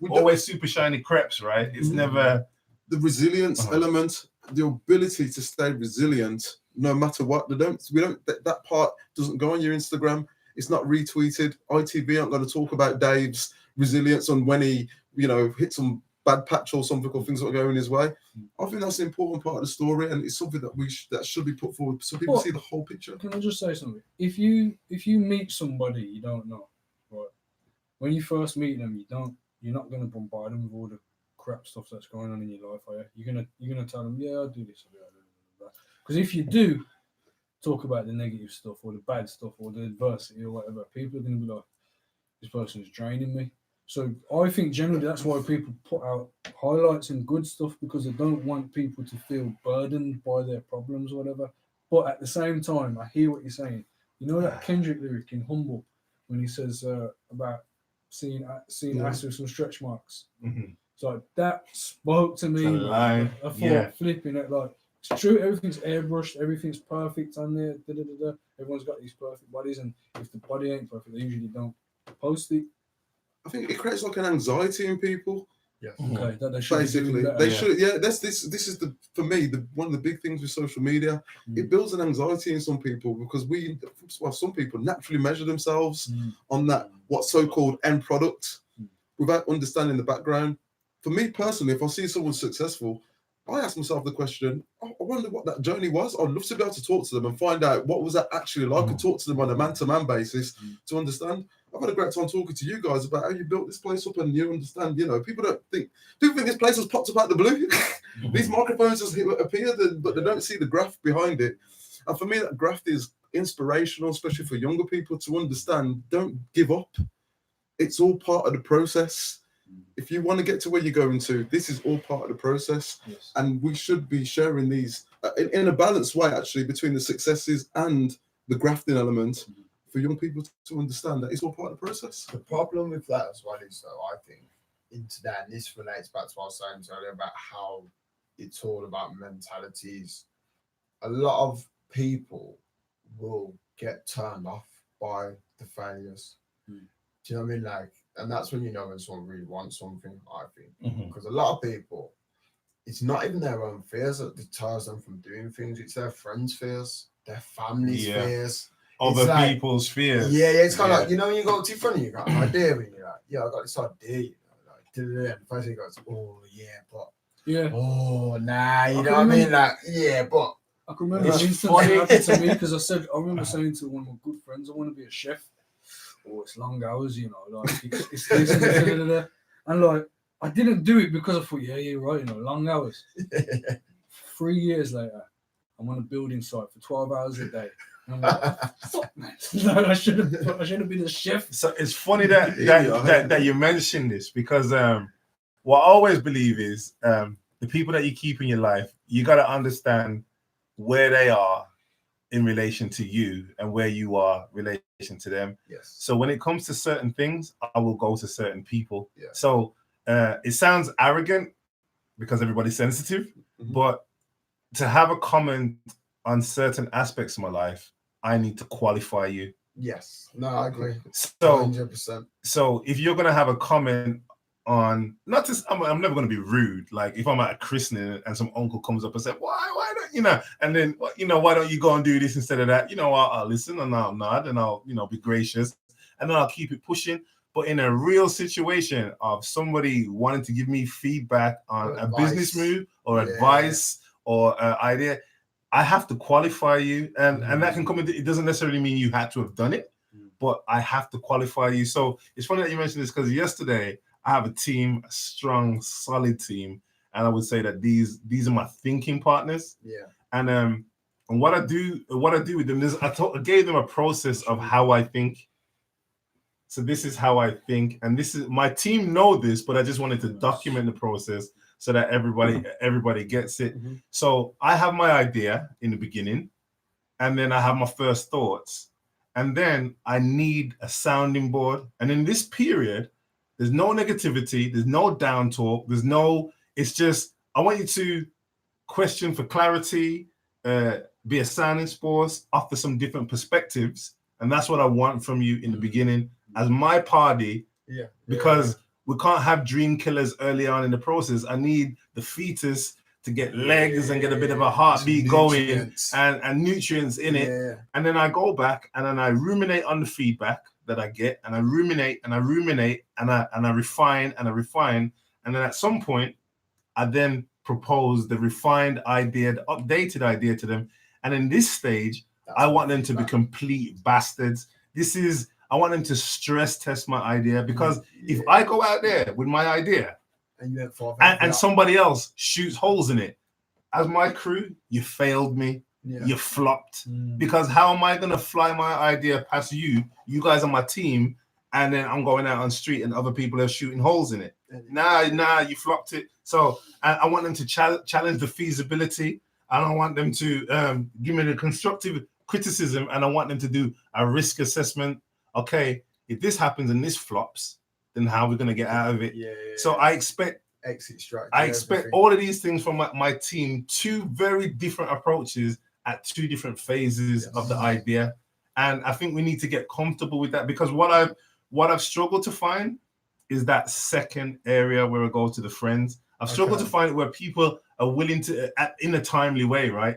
S3: always super shiny crepes, right? It's never
S1: the resilience element, the ability to stay resilient no matter what. That part doesn't go on your Instagram. It's not retweeted. ITV aren't going to talk about Dave's resilience on when he, hit some bad patch or something, or things that are going his way. I think that's an important part of the story, and it's something that that should be put forward so people see the whole picture.
S4: Can I just say something? If you meet somebody you don't know, right? When you first meet them, you're not going to bombard them with all the crap stuff that's going on in your life, are you? You're gonna tell them, I'll do this, because if you do talk about the negative stuff or the bad stuff or the adversity or whatever, people are gonna be like, this person's draining me. So I think generally that's why people put out highlights and good stuff, because they don't want people to feel burdened by their problems or whatever. But at the same time, I hear what you're saying. You know that Kendrick lyric in Humble when he says about seeing ass with some stretch marks. So that spoke to me. I thought flipping it, like, it's true, everything's airbrushed, everything's perfect on there. Everyone's got these perfect bodies, and if the body ain't perfect, they usually don't post it.
S1: I think it creates like an anxiety in people.
S2: Yes.
S4: Okay. That they should
S1: basically they should. Yeah. This is for me one of the big things with social media. It builds an anxiety in some people, because some people naturally measure themselves on that so-called end product without understanding the background. For me personally, if I see someone successful, I asked myself the question, I wonder what that journey was. I'd love to be able to talk to them and find out what was that actually like and talk to them on a man-to-man basis to understand. I've had a great time talking to you guys about how you built this place up and you understand, people think this place has popped up out of the blue. These microphones just appeared, but they don't see the graft behind it. And for me, that graft is inspirational, especially for younger people to understand, don't give up. It's all part of the process. If you want to get to where you're going to, this is all part of the process.
S4: Yes.
S1: And we should be sharing these in a balanced way, actually, between the successes and the grafting element for young people to understand that it's all part of the process.
S2: The problem with that as well is, though, I think, into that, and this relates back to what I was saying earlier about how it's all about mentalities. A lot of people will get turned off by the failures. Do you know what I mean? Like, and that's when you know when someone really wants something, I think. Because a lot of people, it's not even their own fears that deters them from doing things, it's their friends' fears, their family's fears.
S3: Other people's fears.
S2: Yeah, it's kind of like, when you go too funny, you got an idea, and you're like, I got this idea, and the first thing goes, oh, nah, you know what I mean? Like, but
S4: I can remember an instance that happened to me because I remember saying to one of my good friends, I want to be a chef. Oh, it's long hours, like it's this and and like I didn't do it because I thought, right, long hours. 3 years later, I'm on a building site for 12 hours a day. And I'm like, fuck, man. No, I should have been a chef.
S3: So it's funny that you mentioned this because what I always believe is the people that you keep in your life, you got to understand where they are in relation to you and where you are in relation to them.
S2: Yes.
S3: So when it comes to certain things, I will go to certain people.
S2: Yeah.
S3: So it sounds arrogant because everybody's sensitive, but to have a comment on certain aspects of my life, I need to qualify you.
S2: Yes. No, I agree.
S3: So
S2: 100%.
S3: So if you're gonna have a comment on, not just, I'm never gonna be rude. Like if I'm at a christening and some uncle comes up and says, why don't and then why don't you go and do this instead of that? I'll listen and I'll nod and I'll be gracious and then I'll keep it pushing. But in a real situation of somebody wanting to give me feedback on a business move or advice or idea, I have to qualify you, and that can come in. It doesn't necessarily mean you had to have done it, but I have to qualify you. So it's funny that you mentioned this because yesterday I have a team, a strong, solid team, and I would say that these are my thinking partners.
S2: Yeah.
S3: And what I do with them is I gave them a process of how I think. So this is how I think, and this is my team know this, but I just wanted to document the process so that everybody gets it. So I have my idea in the beginning, and then I have my first thoughts, and then I need a sounding board. And in this period, there's no negativity, there's no down talk, it's just I want you to question for clarity, be a sounding board, offer some different perspectives, and that's what I want from you in the beginning as my party. Because we can't have dream killers early on in the process. I need the fetus to get legs and get a bit of a heartbeat going and nutrients in it. And then I go back and then I ruminate on the feedback that I get, and I ruminate and I ruminate and I refine and I refine. And then at some point, I then propose the refined idea, the updated idea to them. And in this stage, I want them to be complete bastards. I want them to stress test my idea, because if I go out there with my idea and somebody else shoots holes in it, as my crew, you failed me. You flopped. Because how am I going to fly my idea past you? You guys are my team. And then I'm going out on the street and other people are shooting holes in it. Nah, you flopped it. So I want them to challenge the feasibility. I don't want them to give me the constructive criticism, and I want them to do a risk assessment. Okay, if this happens and this flops, then how are we going to get out of it? So I expect
S2: exit strategy.
S3: I expect all of these things from my team, two very different approaches at two different phases of the idea. And I think we need to get comfortable with that, because what I've struggled to find is that second area where I go to the friends. I've struggled to find it where people are willing to, in a timely way, right?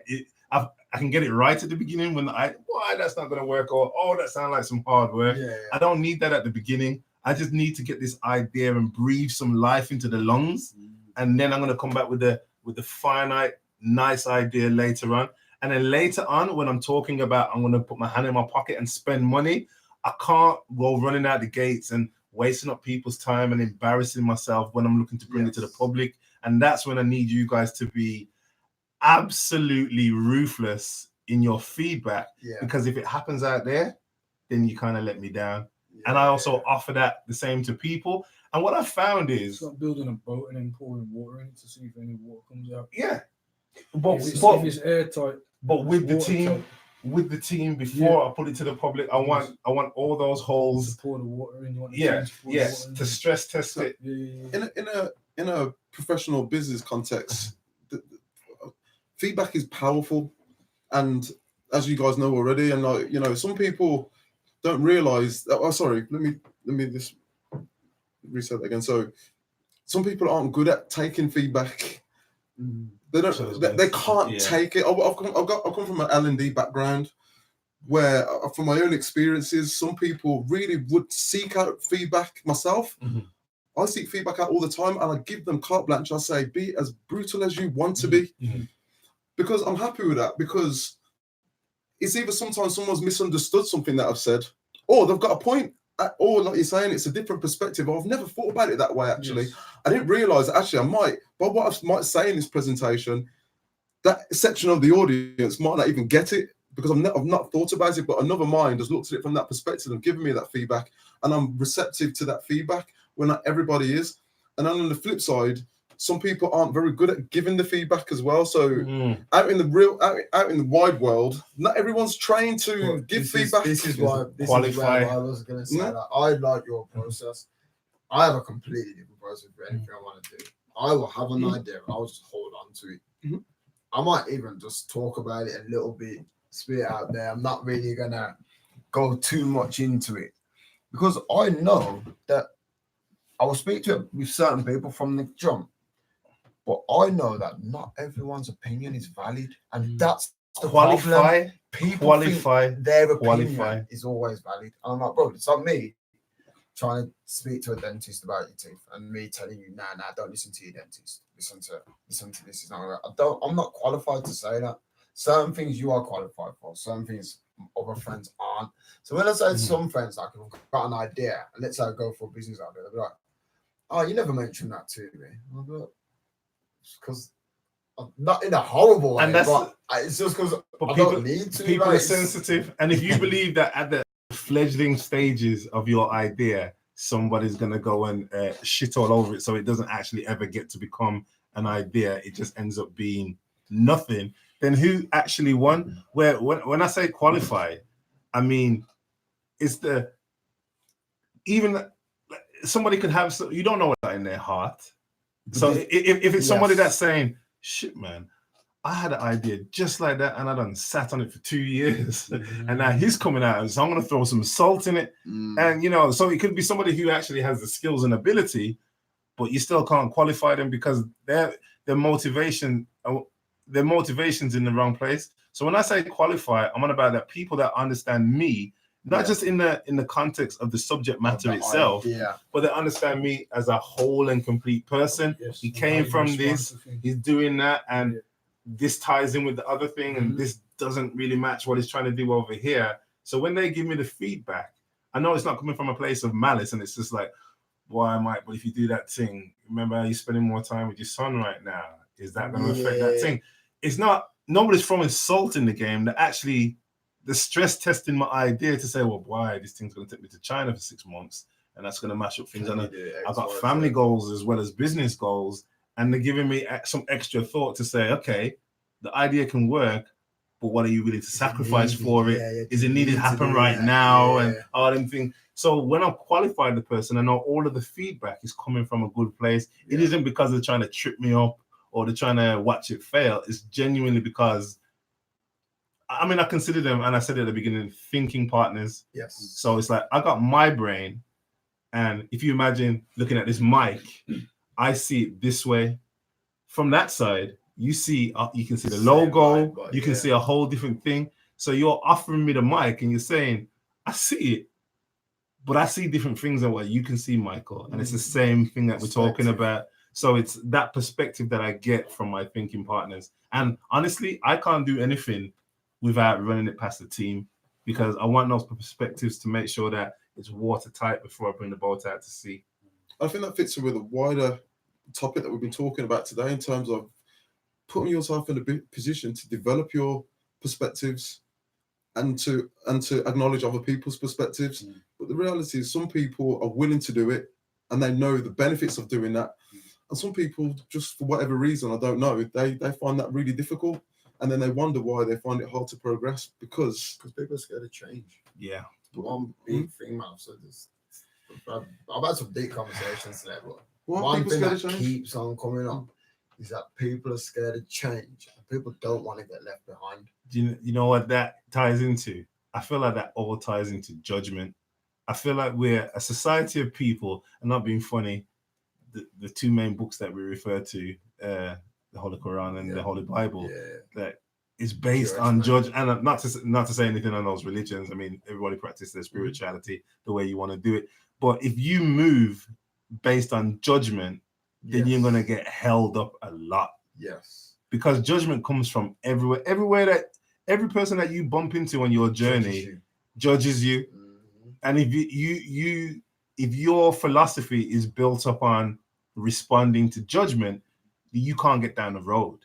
S3: I can get it right at the beginning when why that's not going to work, or that sounds like some hard work. I don't need that at the beginning. I just need to get this idea and breathe some life into the lungs, and then I'm going to come back with the with the finite, nice idea later on. And then later on, when I'm talking about I'm going to put my hand in my pocket and spend money, I can't go running out the gates and wasting up people's time and embarrassing myself when I'm looking to bring it to the public. And that's when I need you guys to be absolutely ruthless in your feedback. Because if it happens out there, then you kind of let me down. And I also offer that the same to people. And what I found is...
S4: It's like building a boat and then pouring water in it to see if any water comes out.
S3: Yeah. But
S4: if it's airtight.
S3: But with the team, before I put it to the public, I want all those holes.
S4: To pour the water in. You want
S3: to stress test it.
S1: In a professional business context, feedback is powerful, and as you guys know already, and some people don't realize that. Oh, sorry, let me just reset that again. So, some people aren't good at taking feedback. They don't. They can't take it. I've come from an L&D background, where from my own experiences, some people really would seek out feedback. Myself, I seek feedback out all the time, and I give them carte blanche. I say, be as brutal as you want to be, because I'm happy with that. Because it's either sometimes someone's misunderstood something that I've said, or they've got a point. Or like you're saying, it's a different perspective. I've never thought about it that way, actually. Yes. I didn't realize that actually I might, but what I might say in this presentation, that section of the audience might not even get it, because I've not thought about it, but another mind has looked at it from that perspective and given me that feedback, and I'm receptive to that feedback when not everybody is. And then on the flip side, some people aren't very good at giving the feedback as well. So out in the wide world, not everyone's trained to give feedback.
S2: This is why I was going to say that. I like your process. I have a completely different process for anything I want to do. I will have an idea and I'll just hold on to it. I might even just talk about it a little bit, spit it out there. I'm not really going to go too much into it, because I know that I will speak with certain people from the jump. But I know that not everyone's opinion is valid, and that's the problem. People think their opinion is always valid. And I'm like, bro, it's not me trying to speak to a dentist about your teeth and me telling you, nah, don't listen to your dentist. Listen to this. Is not right. I'm not qualified to say that. Certain things you are qualified for. Certain things other friends aren't. So when I say to some friends, like, if I've got an idea, and let's say I go for a business idea, they'll be like, oh, you never mentioned that to me. I'll be like, because not in a horrible way, but it's just because I don't need to.
S3: People are sensitive, and if you believe that at the fledgling stages of your idea, somebody's gonna go and shit all over it, so it doesn't actually ever get to become an idea, it just ends up being nothing, then who actually won? When I say qualify, I mean it's even somebody could have, you don't know what's in their heart. So if it's somebody that's saying, shit, man, I had an idea just like that, and I done sat on it for 2 years, and now he's coming out, so I'm going to throw some salt in it. And, so it could be somebody who actually has the skills and ability, but you still can't qualify them because their motivation's in the wrong place. So when I say qualify, I'm on about that people that understand me, not just in the context of the subject matter itself, but they understand me as a whole and complete person. He came from this, he's doing that, and this ties in with the other thing, and this doesn't really match what he's trying to do over here. So when they give me the feedback, I know it's not coming from a place of malice, and it's just like, boy, Mike, but if you do that thing, remember how you're spending more time with your son right now? Is that going to affect that thing? It's not, nobody's throwing salt in the game. That actually, the stress testing my idea to say, well, boy, this thing's going to take me to China for 6 months, and that's going to mash up things. And I've got family goals as well as business goals, and they're giving me some extra thought to say, okay, the idea can work, but what are you willing to sacrifice for it? Is it needed to happen right now? And all them things. So when I'm qualified the person, I know all of the feedback is coming from a good place. It isn't because they're trying to trip me up or they're trying to watch it fail. It's genuinely because, I mean, I consider them, and I said at the beginning, thinking partners.
S2: Yes.
S3: So it's like, I got my brain, and if you imagine looking at this mic, I see it this way. From that side, you see, you can see the logo, you can see a whole different thing. So you're offering me the mic, and you're saying, I see it, but I see different things than what you can see, Michael. And it's the same thing that we're talking about. So it's that perspective that I get from my thinking partners. And honestly, I can't do anything without running it past the team, because I want those perspectives to make sure that it's watertight before I bring the boat out to sea.
S1: I think that fits in with a wider topic that we've been talking about today in terms of putting yourself in a position to develop your perspectives and to acknowledge other people's perspectives. But the reality is some people are willing to do it and they know the benefits of doing that. And some people, just for whatever reason, I don't know, they find that really difficult. And then they wonder why they find it hard to progress, because
S2: people are scared of change.
S3: Yeah.
S2: One big thing, man. So I've had some deep conversations today, but
S1: why are
S2: one
S1: people
S2: thing
S1: scared
S2: that
S1: of change?
S2: keeps on coming up is that people are scared of change. And people don't want to get left behind.
S3: Do you know what that ties into? I feel like that all ties into judgment. I feel like we're a society of people, and not being funny, the two main books that we refer to, the Holy Quran and the Holy Bible, that is based on judge. And not to say anything on those religions. I mean, everybody practices their spirituality the way you want to do it. But if you move based on judgment, then you're gonna get held up a lot.
S2: Yes.
S3: Because judgment comes from everywhere. Every person that you bump into on your journey judges you. And if your philosophy is built upon responding to judgment, you can't get down the road.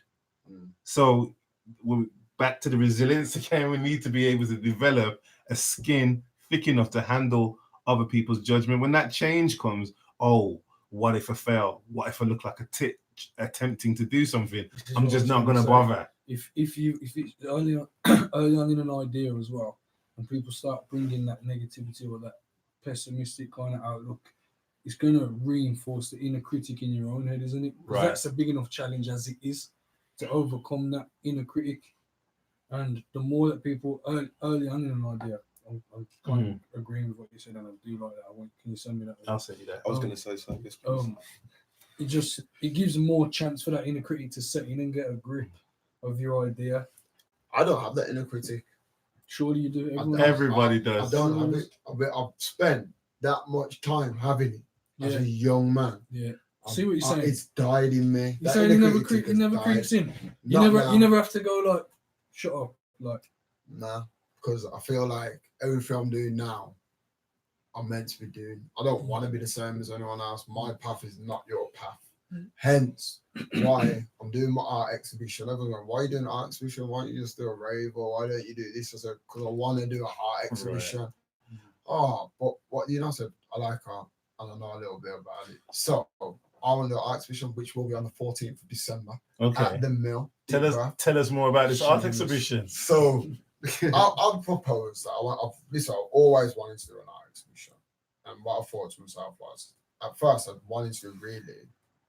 S3: So we're back to the resilience again. We need to be able to develop a skin thick enough to handle other people's judgment. When that change comes, oh, what if I fail? What if I look like a tit attempting to do something? I'm just not going to bother.
S4: If it's early on in an idea as well, and people start bringing that negativity or that pessimistic kind of outlook, it's going to reinforce the inner critic in your own head, isn't it? Right. That's a big enough challenge as it is to overcome that inner critic. And the more that people early on in an idea, I'm kind of agreeing with what you said, and I do like that. Can you send me that?
S3: I'll send you that.
S1: I was going to say something. Yes, please.
S4: It gives more chance for that inner critic to set in and get a grip of your idea.
S2: I don't have that inner critic.
S4: Surely you do.
S3: Everybody does.
S2: I don't have it. I've spent that much time having it as a young man.
S4: Yeah. See what you're saying?
S2: It's died in me.
S4: You're saying it never creeps in. You never have to go like, shut up, like.
S2: Nah, because I feel like everything I'm doing now, I'm meant to be doing. I don't want to be the same as anyone else. My path is not your path. Hence, why I'm doing my art exhibition. Everyone's going, why are you doing an art exhibition? Why don't you just do a rave? Or why don't you do this? I said, because I want to do an art exhibition. Right. Oh, but what I said, I like art and I know a little bit about it. So I want to do an art exhibition, which will be on the 14th of December at the Mill.
S3: Tell us more about this art exhibition.
S2: So I'll propose that I've always wanted to do an art exhibition. And what I thought to myself was, at first I wanted to really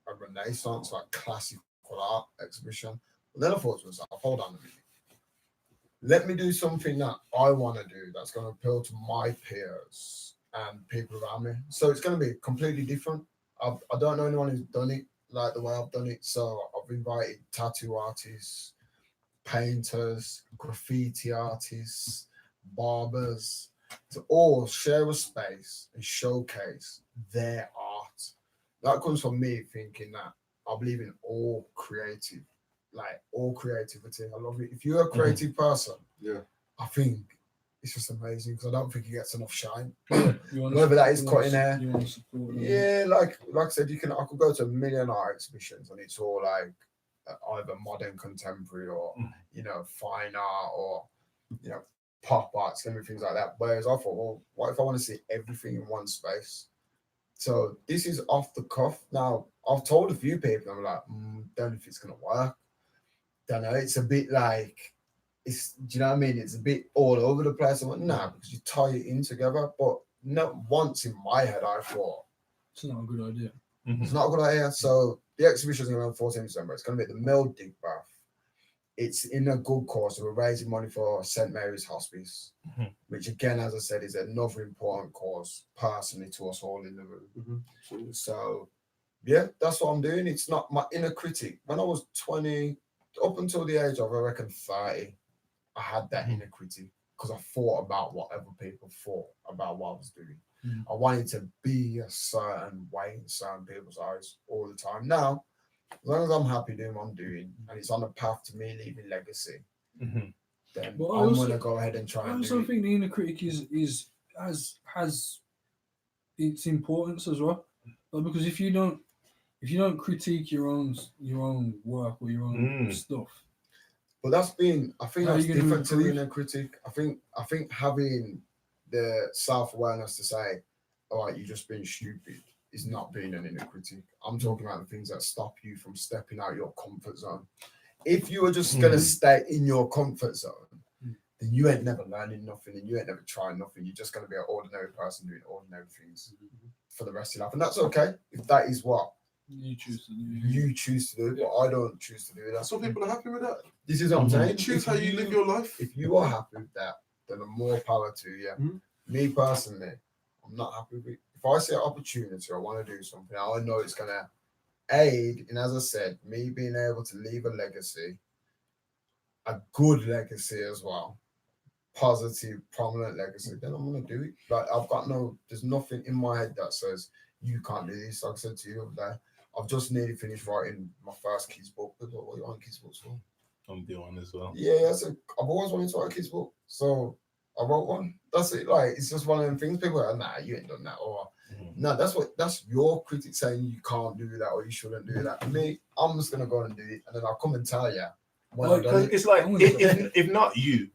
S2: a Renaissance, like classical art exhibition. But then I thought to myself, hold on a minute. Let me do something that I want to do that's going to appeal to my peers and people around me. So it's going to be completely different. I don't know anyone who's done it like the way I've done it. So I've invited tattoo artists, painters, graffiti artists, barbers to all share a space and showcase their art. That comes from me thinking that I believe in all creativity. I love it. If you're a creative person, I think it's just amazing because I don't think it gets enough shine. Whether that is cutting hair. Yeah, like I said, I could go to a million art exhibitions and it's all like either modern contemporary or fine art or pop arts and things like that. Whereas I thought, well, what if I want to see everything in one space? So this is off the cuff. Now I've told a few people, I'm like, don't know if it's gonna work. Don't know. It's a bit like do you know what I mean? It's a bit all over the place. I'm like, nah, because you tie it in together. But not once in my head I thought
S4: it's not a good idea.
S2: It's not a good idea. So the exhibition is going to be on 14th December. It's going to be at the Mill Dig Bath. It's in a good cause. So we're raising money for St. Mary's Hospice, which again, as I said, is another important cause personally to us all in the room. So yeah, that's what I'm doing. It's not my inner critic. When I was 20, up until the age of, I reckon, 30, I had that inner critic because I thought about what other people thought about what I was doing.
S4: Mm.
S2: I wanted to be a certain way in certain people's eyes all the time. Now, as long as I'm happy doing what I'm doing and it's on the path to me leaving legacy,
S3: Mhm.
S2: then
S4: But
S2: I'm
S4: also-
S2: gonna go ahead and try
S4: I
S2: and do
S4: also
S2: it.
S4: think the inner critic has its importance as well. Like, because if you don't critique your own work or your own stuff,
S2: But I think
S4: How
S2: that's
S4: are you gonna
S2: different to the
S4: improve?
S2: inner critic. I think having the self-awareness to say, all right, you're just being stupid is not being an inner critic. I'm talking about the things that stop you from stepping out your comfort zone. If you are just gonna stay in your comfort zone, then you ain't never learning nothing and you ain't never trying nothing. You're just gonna be an ordinary person doing ordinary things for the rest of your life. And that's okay if that is what
S4: you choose to do.
S2: you choose to do, but I don't choose to do that.
S1: Some people are happy with that.
S2: This is what I'm
S3: Mhm.
S2: saying.
S1: You choose
S2: If
S1: how you live your life.
S2: If you are happy with that, then the more power to you.
S1: Mhm.
S2: Me personally, I'm not happy with it. If I see an opportunity, I want to do something, I know it's gonna aid in, as I said, me being able to leave a legacy, a good legacy as well, positive, prominent legacy, then I'm gonna do it. Like there's nothing in my head that says you can't do this. Like I said to you the other day, I've just nearly finished writing my first kids book. People are like, what are you writing kids books for?
S3: I'm doing one as well.
S2: Yeah, I've always wanted to write a kids book, so I wrote one. That's it. Like, it's just one of them things. People are like, nah, you ain't done that, or no, that's your critic saying you can't do that or you shouldn't do that. Me, I'm just gonna go and do it, and then I'll come and tell you when I've done
S3: Because
S2: it.
S3: it's like, if not you,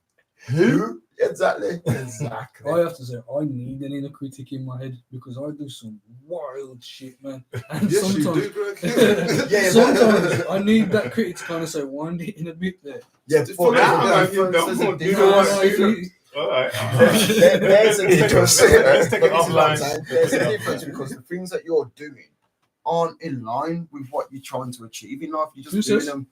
S3: who?
S2: Exactly.
S4: I have to say, I need an inner critic in my head because I do some wild shit, man. And
S1: Yes, you
S4: sometimes,
S1: do, Greg.
S2: Yeah,
S4: sometimes I need that critic to kind of say, wind it in a bit there.
S2: Yeah,
S1: For
S2: but
S1: me,
S2: there's
S3: you
S2: a
S3: don't
S2: difference, there's a
S3: want to do
S2: difference.
S4: No, if you-
S3: All right.
S2: There's a difference.
S3: Let's take it
S2: This is what I'm
S3: offline.
S2: saying. There's a difference because the things that you're doing aren't in line with what you're trying to achieve in life. You're just
S4: Who
S2: doing
S4: says?
S2: them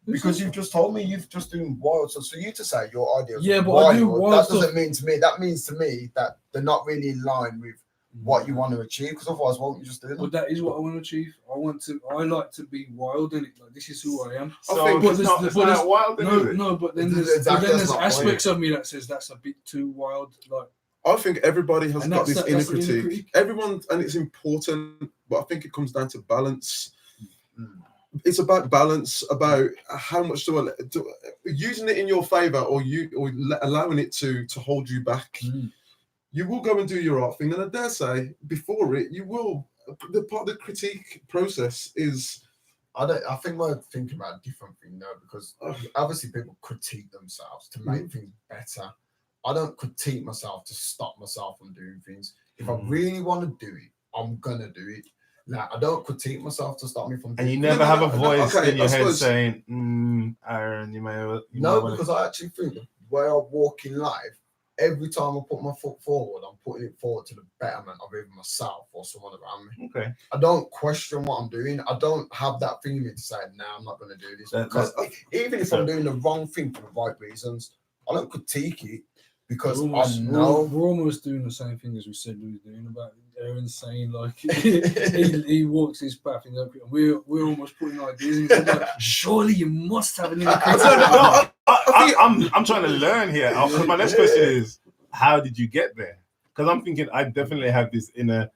S2: because you've just told me you've just doing wild stuff. So you to say your ideas
S4: Yeah,
S2: are
S4: but I do
S2: wild,
S4: wild
S2: that
S4: stuff.
S2: doesn't mean to me. That means to me that they're not really in line with what you want to achieve. Because otherwise, why won't you just do them?
S4: But that is what I want to achieve. I like to be wild in it. Like, this is who I am.
S3: So
S1: think
S3: it's not wild, then, is it?
S4: No, but then
S2: It's
S4: there's,
S2: exactly,
S4: but then
S2: that's
S4: there's
S2: my point.
S4: aspects of me that says that's a bit too wild. Like,
S1: I think everybody has
S4: And
S1: got
S4: that's
S1: this
S4: the
S1: inner
S4: inner
S1: critique.
S4: critique.
S1: Everyone, and it's important, but I think it comes down to balance.
S2: Mm.
S1: It's about balance, about how much using it in your favor, or allowing it to hold you back. You will go and do your art thing, and I dare say, before it, you will. The part of the critique process is.
S2: I think we're thinking about a different thing now because obviously people critique themselves to make things better. I don't critique myself to stop myself from doing things. If I really want to do it, I'm gonna do it. Like, I don't critique myself to stop me from doing
S3: And you
S2: it.
S3: never have a
S1: no,
S3: voice
S1: okay,
S3: in your
S1: I
S3: head
S1: suppose-
S3: saying, Aaron, you might
S2: No,
S3: wanna-"
S2: because I actually think the way I walk in life, every time I put my foot forward, I'm putting it forward to the betterment of either myself or someone around me.
S3: Okay.
S2: I don't question what I'm doing. I don't have that thing in me to say, "Nah, I'm not going to do this." Because even if I'm doing the wrong thing for the right reasons, I don't critique it because I know.
S4: we're almost doing the same thing as we said we were doing about Aaron saying, like, he walks his path in that, and we're almost putting ideas in. Like, surely you must have an inner critic.
S3: No, I'm trying to learn here. Because my next question is, how did you get there? Because I'm thinking I definitely have this inner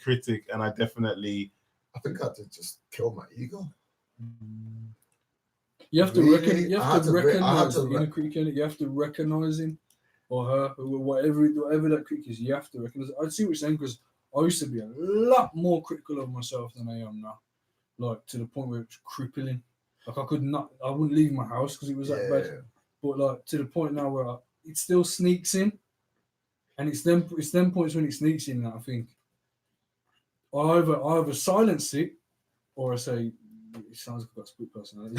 S3: critic, and I definitely.
S2: I think I had to just kill my ego.
S4: You have to
S2: Really?
S4: recognize the inner critic in it. You have to recognize him or her, or whatever that critic is. You have to recognize. I see what you're saying because I used to be a lot more critical of myself than I am now. Like, to the point where it's crippling. Like, I wouldn't leave my house because it was that bad. But like, to the point now where it still sneaks in, and it's them points when it sneaks in that I think I either silence it or I say it sounds like I've got split personality.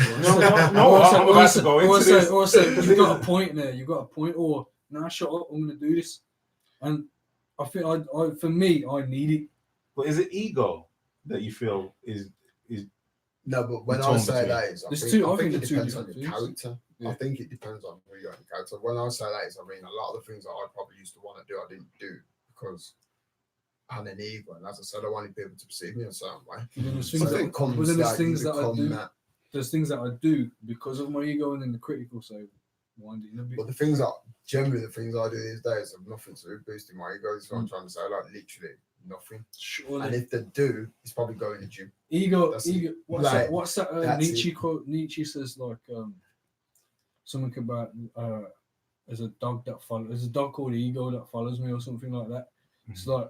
S3: No, I'm about to go into this.
S4: Or I say you've got a point there. You've got a point. Or nah, shut up. I'm going to do this. And I think for me, I need it.
S3: But is it ego that you feel is?
S2: No, but when I
S3: torn
S2: say
S3: between.
S2: that is, I think it depends on your character.
S4: Yeah.
S2: I think it depends on who you are in character. When I say that is, I mean a lot of the things that I probably used to want to do, I didn't do because I had an ego, and as I said, I wanted people to perceive me in a certain way.
S4: And then there's
S2: So
S4: things,
S2: it comes
S4: there's
S2: that
S4: things
S2: you
S4: that I
S2: become
S4: do.
S2: that.
S4: There's things that I do because of my ego, and then the critical side. wind it in a bit.
S2: But the things that generally the things I do these days have nothing to do with boosting my ego. Is what I'm trying to say. Like literally nothing.
S4: Surely.
S2: And if they do, it's probably going to the gym.
S4: Ego.
S2: That's
S4: Ego.
S2: it.
S4: What's
S2: Like,
S4: that? What's that?
S2: that's
S4: Nietzsche
S2: it.
S4: quote. Nietzsche says like something about there's a dog that follows. There's a dog called Ego that follows me or something like that. It's like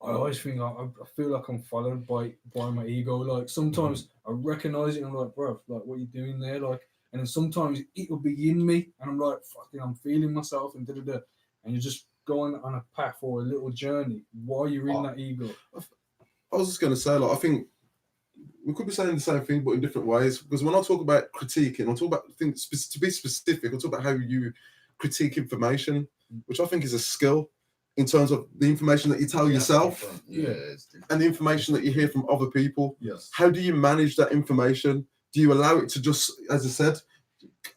S4: I always think I feel like I'm followed by my ego. Like sometimes I recognize it and I'm like, bro, like what are you doing there? Like, and then sometimes it'll be in me and I'm like, fucking, I'm feeling myself and da. And you just going on a path or a little journey while you're in that ego.
S1: I was just going to say, like, I think we could be saying the same thing, but in different ways. Because when I talk about critiquing, I talk about things to be specific. I talk about how you critique information, which I think is a skill in terms of the information that you tell yourself and the information that you hear from other people.
S2: Yes.
S1: How do you manage that information? Do you allow it to just, as I said,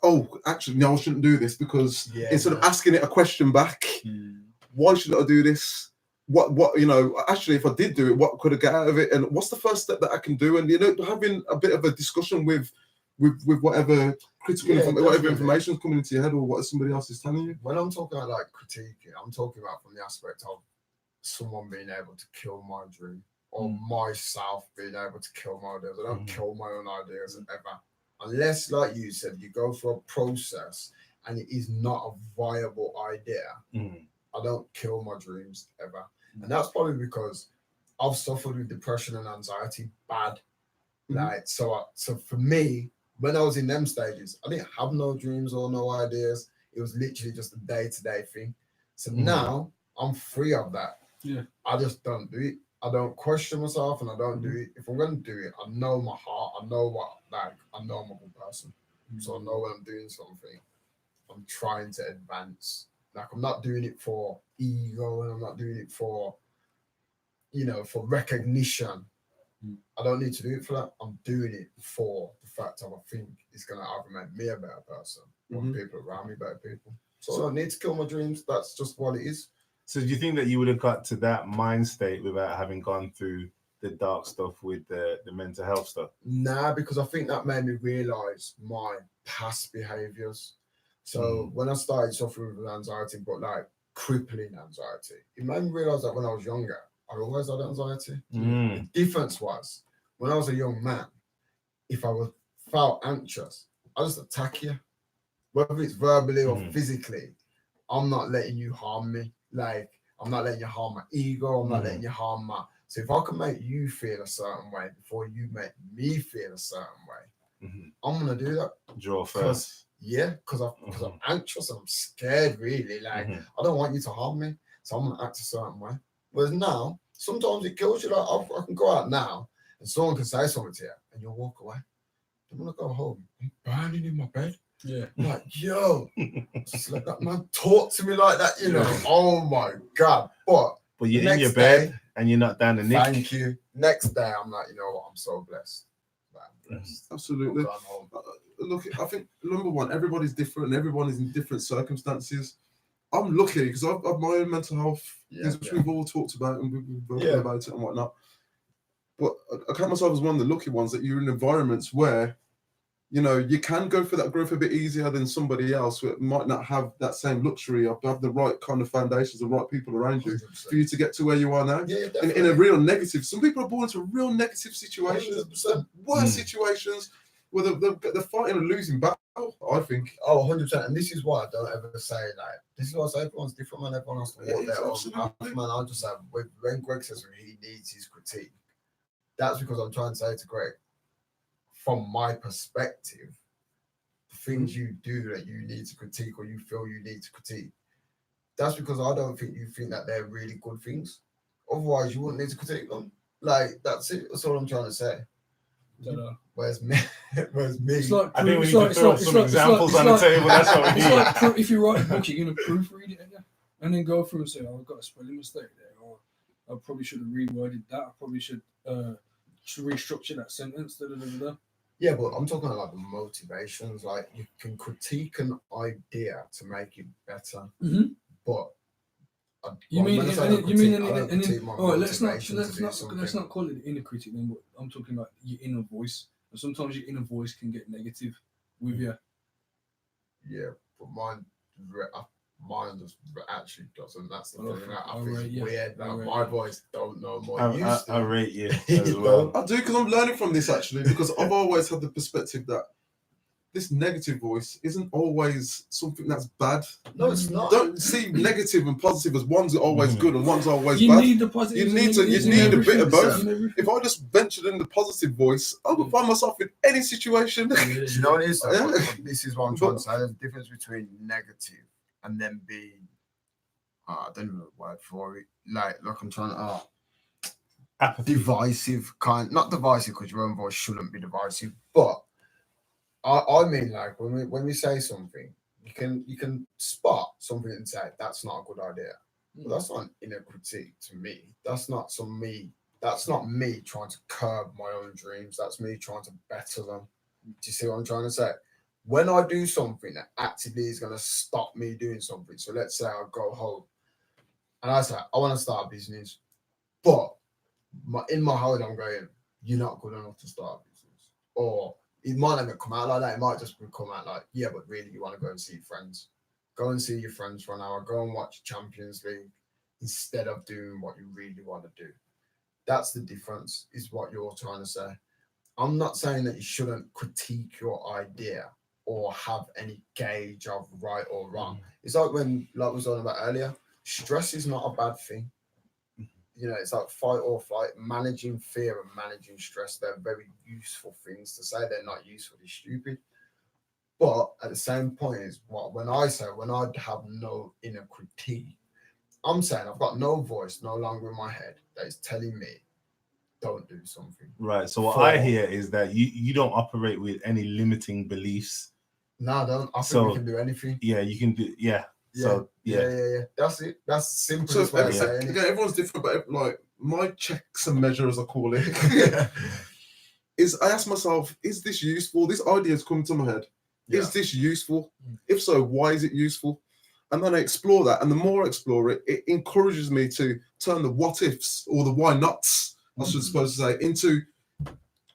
S1: oh, actually, no, I shouldn't do this, because instead of asking it a question back, why should I do this? What actually, if I did do it, what could I get out of it? And what's the first step that I can do? And having a bit of a discussion with whatever critical whatever information is coming into your head or what somebody else is telling you.
S2: When I'm talking about like critiquing, I'm talking about from the aspect of someone being able to kill my dream or myself being able to kill my ideas. I don't kill my own ideas ever. Unless, like you said, you go through a process and it is not a viable idea, I don't kill my dreams ever. And that's probably because I've suffered with depression and anxiety bad. Like, so for me, when I was in them stages, I didn't have no dreams or no ideas. It was literally just a day-to-day thing. So now I'm free of that.
S4: Yeah.
S2: I just don't do it. I don't question myself and I don't do it. If I'm going to do it, I know my heart. I know I know I'm a good person. So I know when I'm doing something, I'm trying to advance. Like, I'm not doing it for ego and I'm not doing it for, for recognition. I don't need to do it for that. I'm doing it for the fact of I think it's going to either make me a better person or people around me better people. So I don't need to kill my dreams. That's just what it is.
S3: So do you think that you would have got to that mind state without having gone through the dark stuff with the mental health stuff?
S2: Nah, because I think that made me realise my past behaviours. So when I started suffering with anxiety, but like crippling anxiety, it made me realise that when I was younger, I always had anxiety. The difference was, when I was a young man, if I felt anxious, I just attack you. Whether it's verbally or physically, I'm not letting you harm me. Like, I'm not letting you harm my ego. I'm not letting you harm my... So if I can make you feel a certain way before you make me feel a certain way, I'm going to do that.
S3: Draw first.
S2: Yeah, because I'm anxious and I'm scared, really. Like, I don't want you to harm me, so I'm going to act a certain way. Whereas now, sometimes it kills you. Like, I can go out now and someone can say something to you and you'll walk away. I'm going to go home. I'm burning in my bed.
S4: Yeah.
S2: Like, yo, just let that man talk to me like that, Oh my God. But
S3: you're in your bed and you're not down the nick.
S2: Thank you. Next day, I'm like, you know what? I'm so blessed. I'm blessed.
S1: Absolutely. Look, I think number one, everybody's different and everyone is in different circumstances. I'm lucky because I've my own mental health things which we've all talked about and we've spoken about it and whatnot. But I count myself as one of the lucky ones that you're in environments where, you can go for that growth a bit easier than somebody else who might not have that same luxury of have the right kind of foundations, the right people around you 100%. For you to get to where you are now.
S2: Yeah,
S1: in a real negative. Some people are born into real negative situations,
S2: 100%.
S1: Worse situations where they're fighting a losing battle, I think.
S2: Oh, 100%. And this is why I don't ever say, like, this is why I say everyone's different, man. Everyone has to walk their own path, man. I'll just say, when Greg says he needs his critique, that's because I'm trying to say to Greg, from my perspective, the things you do that you need to critique or you feel you need to critique, that's because I don't think you think that they're really good things. Otherwise, you wouldn't need to critique them. Like, that's it. That's all I'm trying to say. Where's me?
S4: It's like,
S3: I think we need to throw some examples on the table. That's what we need.
S4: It's like if you write a book, you're going to proofread it and then go through and say, oh, I've got a spelling mistake there, or I probably should have reworded that. I probably should restructure that sentence.
S2: Yeah, but I'm talking about the motivations. Like, you can critique an idea to make it better, but
S4: let's not call it inner critic then. But I'm talking about your inner voice. And sometimes your inner voice can get negative with you.
S2: Yeah, but mine just actually doesn't. That's the
S4: Okay,
S2: thing. I
S4: I'll
S2: think
S4: rate
S2: it's
S4: you.
S2: weird.
S4: I'll
S2: Like,
S4: rate
S2: my
S4: you.
S2: voice don't know more.
S3: I
S2: used to.
S3: rate you
S2: You
S3: as well.
S1: I do, because I'm learning from this actually, because I've always had the perspective that this negative voice isn't always something that's bad.
S2: No, it's not.
S1: Don't see negative and positive as one's always
S3: Mhm.
S1: good and one's always
S4: You
S1: bad.
S4: need the positives.
S1: You
S4: and
S1: need to-
S4: negatives
S1: you
S4: in
S1: need a bit
S4: everything,
S1: of both.
S4: in everything.
S1: If I just ventured in the positive voice, I would find myself in any situation.
S2: Do you know what it is? Though?
S1: Yeah.
S2: But this is what I'm trying to say. There's a difference between negative and then being, I don't know the word for it. Like I'm trying to,
S3: Apathy.
S2: divisive not divisive because your own voice shouldn't be divisive, but I mean, like when we say something, you can spot something and say that's not a good idea. But that's not an inner critique to me. That's not me trying to curb my own dreams. That's me trying to better them. Do you see what I'm trying to say? When I do something that actively is going to stop me doing something, so let's say I go home and I say I want to start a business, but in my head I'm going, you're not good enough to start a business, or it might not even come out like that. It might just come out like, yeah, but really you want to go and see your friends. Go and see your friends for an hour. Go and watch Champions League instead of doing what you really want to do. That's the difference, is what you're trying to say. I'm not saying that you shouldn't critique your idea or have any gauge of right or wrong. It's like when, like we was talking about earlier, stress is not a bad thing. You know, it's like fight or flight. Managing fear and managing stress, they're very useful things to say. They're not usefully stupid. But at the same point, is when I have no inner critique, I'm saying I've got no voice no longer in my head that is telling me don't do something.
S3: Right. So what I hear is that you don't operate with any limiting beliefs.
S2: No, I don't. I think we can do anything.
S3: Yeah, you can do. Yeah. So
S2: yeah. That's it. That's simple.
S1: So
S2: way of saying it.
S1: again, everyone's different, but like my checks and measures, I call it, is I ask myself, is this useful? This idea has come to my head.
S2: Yeah.
S1: Is this useful? If so, why is it useful? And then I explore that, and the more I explore it, it encourages me to turn the what ifs or the why nots, I should suppose to say, into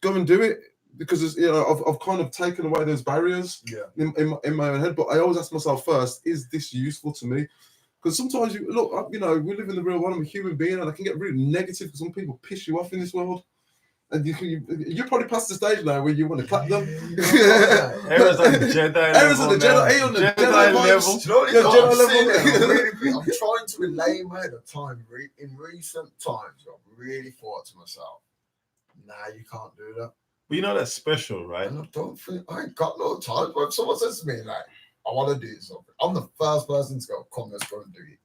S1: go and do it, because it's, you know, I've kind of taken away those barriers in my own head. But I always ask myself first, is this useful to me? Because sometimes you look, you know, we live in the real world. I'm a human being, and I can get really negative because some people piss you off in this world. And you're probably past the stage now where you want to clap them.
S3: Errors on the Jedi
S1: Errors
S3: level.
S1: on the Jedi, on the Jedi level.
S2: Do you know what it is? I'm trying to relay in my head of time. In recent times, I've really thought to myself, nah, you can't do that.
S3: But you know that's special, right?
S2: And I don't think I ain't got no time. But if someone says to me, like, I want to do something, I'm the first person to go, come, let's go and do it.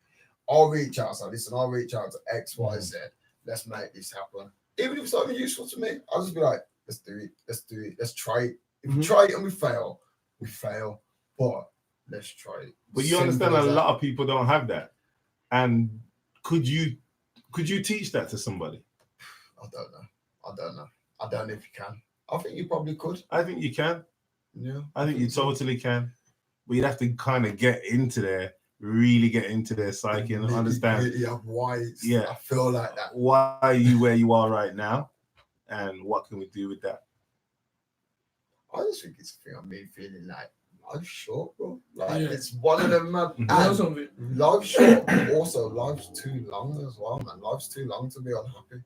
S2: I'll reach out. So listen, I'll reach out to X, Y, Z. Let's make this happen. Even if it's not even useful to me, I'll just be like, let's do it. Let's do it. Let's try it. If we try it and we fail, we fail. But let's try it.
S3: But you understand a lot of people don't have that. And could you teach that to somebody?
S2: I don't know. I don't know if you can. I think you probably could.
S3: I think you can.
S2: Yeah.
S3: I think you totally can. But you'd have to kind of get into there, really get into their psyche and understand
S2: why I feel like that.
S3: Why are you where you are right now? And what can we do with that?
S2: I just think it's a thing of me feeling like life's short, bro. Like it's one of them, man. Life's short, but also life's too long as well, man. Life's too long to be unhappy.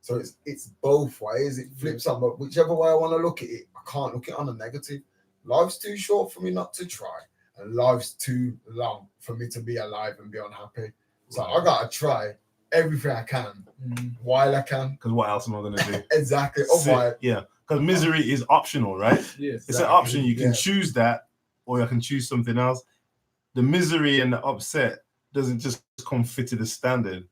S2: So it's both ways. It flips up, but whichever way I want to look at it, I can't look at it on a negative. Life's too short for me not to try, and life's too long for me to be alive and be unhappy. So I gotta try everything I can while I can.
S3: Because what else am I gonna do?
S2: Exactly.
S3: Because misery is optional, right?
S4: Yes.
S3: It's an option. You can choose that, or you can choose something else. The misery and the upset doesn't just come fitted as standard.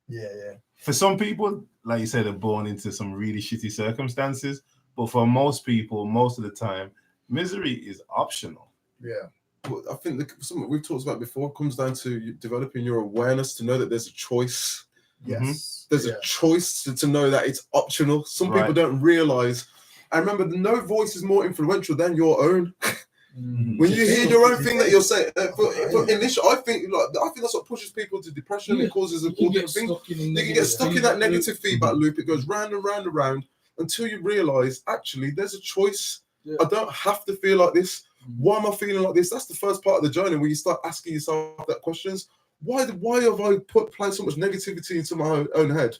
S2: Yeah.
S3: For some people, like you said, they're born into some really shitty circumstances. But for most people, most of the time, misery is optional.
S2: Yeah.
S1: Well, I think something we've talked about before comes down to developing your awareness to know that there's a choice.
S2: Yes.
S1: There's a choice to know that it's optional. Some people don't realize. I remember no voice is more influential than your own. When you hear your own thing that you're saying, initially, I think that's what pushes people to depression. It causes all different things. You can get stuck in that negative feedback loop. It goes round and round and round until you realize, actually, there's a choice. I don't have to feel like this. Why am I feeling like this? That's the first part of the journey where you start asking yourself that questions. Why have I applied so much negativity into my own head?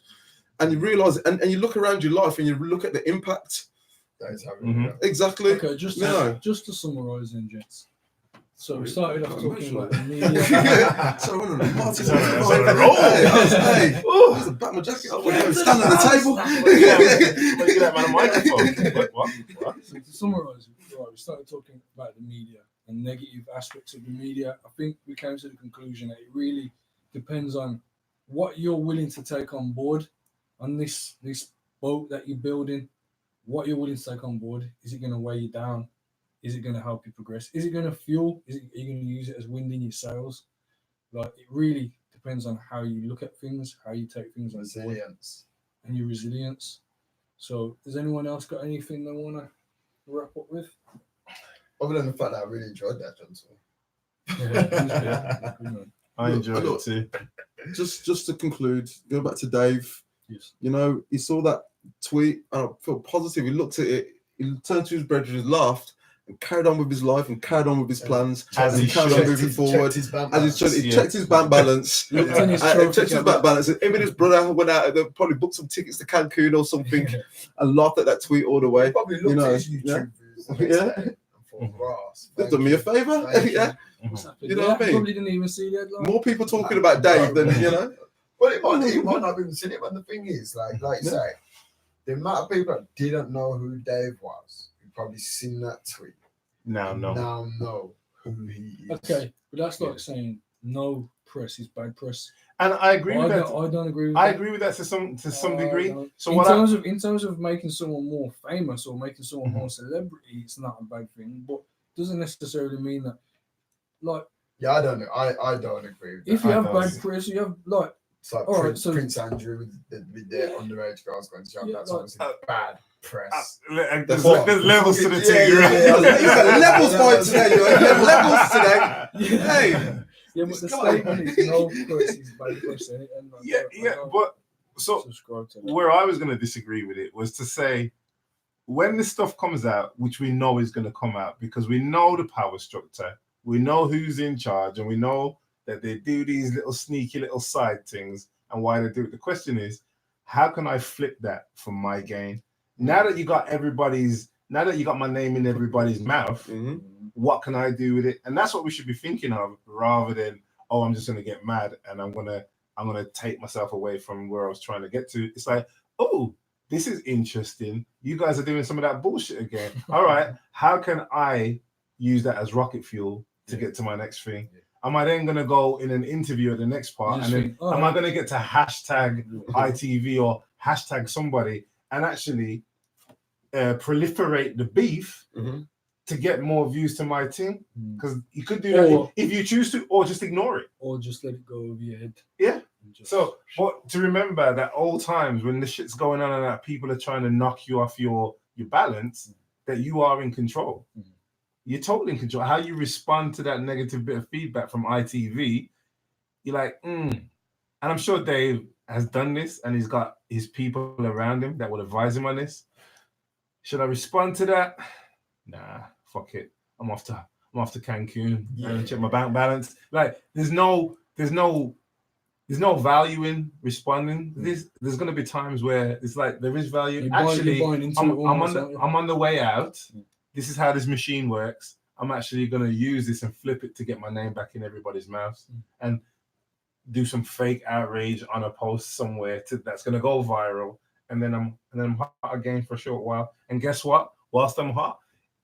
S1: And you realize, and you look around your life and you look at the impact.
S2: That is having
S1: Exactly.
S4: Okay, just to summarize then, gents. So we started off talking about the media.
S1: So we're on a Martin. Hey, I was back my jacket up. Stand on the table.
S3: Look at that microphone. What?
S4: So to summarize, right, we started talking about the media and negative aspects of the media. I think we came to the conclusion that it really depends on what you're willing to take on board on this boat that you're building. What you're willing to take on board. Is it going to weigh you down? Is it going to help you progress? Is it going to fuel? Are you going to use it as wind in your sails? Like, it really depends on how you look at things, how you take things on board,
S2: resilience.
S4: and your resilience. So, has anyone else got anything they want to wrap up with?
S2: Other than the fact that I really enjoyed that, Johnson.
S3: I enjoyed it too.
S1: Just to conclude, go back to Dave.
S4: Yes.
S1: You know, he saw that tweet and I feel positive. He looked at it, he turned to his brethren, laughed, and carried on with his life and carried on with his plans.
S3: As he
S1: carried on
S3: should.
S1: moving forward. He checked his bank balance.
S4: Looked in his
S1: Checked
S4: trophy
S1: his
S4: cabinet.
S1: bank balance. And him and his brother went out and they probably booked some tickets to Cancun or something and laughed at that tweet all the way.
S2: Probably looked at his YouTube videos the next day and thought, "Ross,
S1: They've done me a favour.
S2: Thank you."
S1: Yeah.
S4: What's happened?
S1: You know what I mean?
S4: Probably didn't even see the headline.
S1: More people talking about Dave than, you know.
S2: Well, it might not have even seen it, but the thing is, like you say, the amount of people that didn't know who Dave was, who probably seen that tweet,
S3: Now
S2: know who he is.
S4: Okay, but that's like saying no press is bad press.
S3: And I agree with that.
S4: I don't agree with
S3: I
S4: that.
S3: agree with that to some degree.
S4: don't.
S3: So
S4: in terms of making someone more famous or making someone more celebrity, it's not a bad thing, but it doesn't necessarily mean that, like,
S2: Yeah, I don't know. I don't agree with that.
S4: if you have
S3: don't.
S4: bad press, you have like
S2: It's like
S4: All right,
S2: Prince,
S4: so-
S2: Prince Andrew with the underage girls going to jail.
S4: Yeah,
S2: That's
S4: like-
S2: obviously bad press.
S3: there's
S1: what?
S3: levels to the
S2: Yeah,
S3: thing.
S2: yeah,
S3: right?
S2: yeah.
S1: You've got levels by today. You have levels today. Hey.
S4: yeah, but the
S1: This guy-
S4: statement is no press is bad press, and
S3: Yeah, but so
S4: subscribe to that.
S3: where I was going to disagree with it was to say, when this stuff comes out, which we know is going to come out because we know the power structure, we know who's in charge, and we know that they do these little sneaky little side things and why they do it. The question is, how can I flip that for my gain? Now that you got my name in everybody's mouth, what can I do with it? And that's what we should be thinking of, rather than, oh, I'm just going to get mad and I'm gonna take myself away from where I was trying to get to. It's like, oh, this is interesting. You guys are doing some of that bullshit again. All right, how can I use that as rocket fuel to get to my next thing? Am I then going to go in an interview at the next part and then am I going to get to hashtag ITV or hashtag somebody and actually proliferate the beef to get more views to my thing? Because you could do that if you choose to, or just ignore it.
S4: Or just let it go over your head.
S3: Yeah. So, but to remember that old times when the shit's going on and that people are trying to knock you off your balance, that you are in control. You're totally in control. How you respond to that negative bit of feedback from ITV, you're like, And I'm sure Dave has done this and he's got his people around him that will advise him on this. Should I respond to that? Nah, fuck it. I'm off to Cancun and check my bank balance. Like, there's no value in responding. There's gonna be times where it's like there is value. Actually, I'm on the way out. This is how this machine works. I'm actually going to use this and flip it to get my name back in everybody's mouth and do some fake outrage on a post somewhere that's going to go viral. And then I'm hot again for a short while. And guess what? Whilst I'm hot,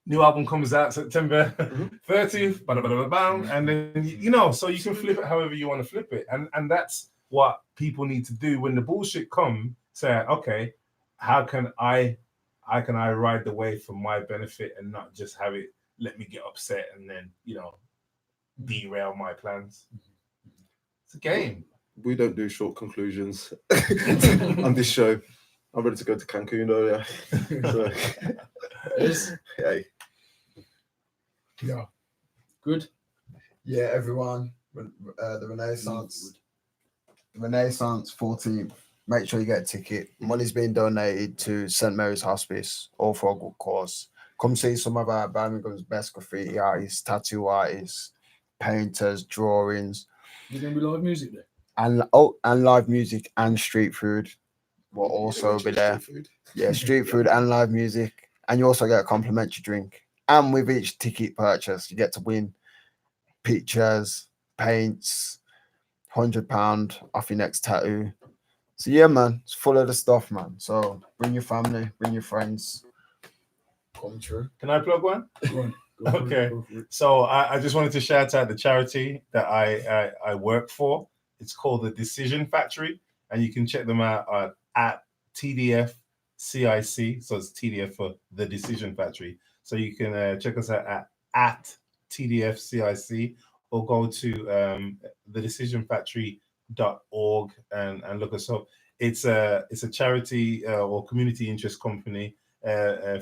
S3: new album comes out September 30th. Bam, and then, so you can flip it however you want to flip it. And that's what people need to do when the bullshit comes. Say, okay, how can I ride the wave for my benefit and not just have it let me get upset and then, derail my plans? It's a game.
S1: We don't do short conclusions on this show. I'm ready to go to Cancun though, yeah. So, hey.
S2: Yeah.
S4: Good.
S2: Yeah, everyone. The Renaissance 14th. Make sure you get a ticket. Money's being donated to St. Mary's Hospice, all for a good cause. Come see some of our Birmingham's best graffiti artists, tattoo artists, painters, drawings,
S4: There's gonna be live music there.
S2: and live music and street food will also be there.
S1: Food.
S2: Yeah, street food and live music, and you also get a complimentary drink. And with each ticket purchase, you get to win pictures, paints, £100 off your next tattoo. So yeah, man, it's full of the stuff, man. So bring your family, bring your friends. Come true.
S3: Can I plug one?
S4: Go on, go for it,
S3: Okay.
S4: go for it.
S3: So I just wanted to shout out the charity that I work for. It's called the Decision Factory, and you can check them out at TDF CIC. So it's TDF for the Decision Factory. So you can check us out at TDF CIC, or go to thedecisionfactory.org and look us up. It's a charity or community interest company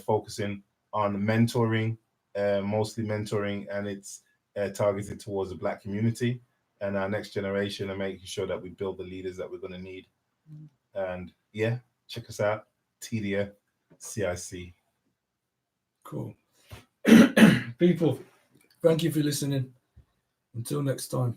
S3: focusing on mentoring, mostly mentoring, and it's targeted towards the Black community and our next generation, and making sure that we build the leaders that we're going to need. And yeah, check us out, TDF CIC.
S4: Cool. People, thank you for listening. Until next time.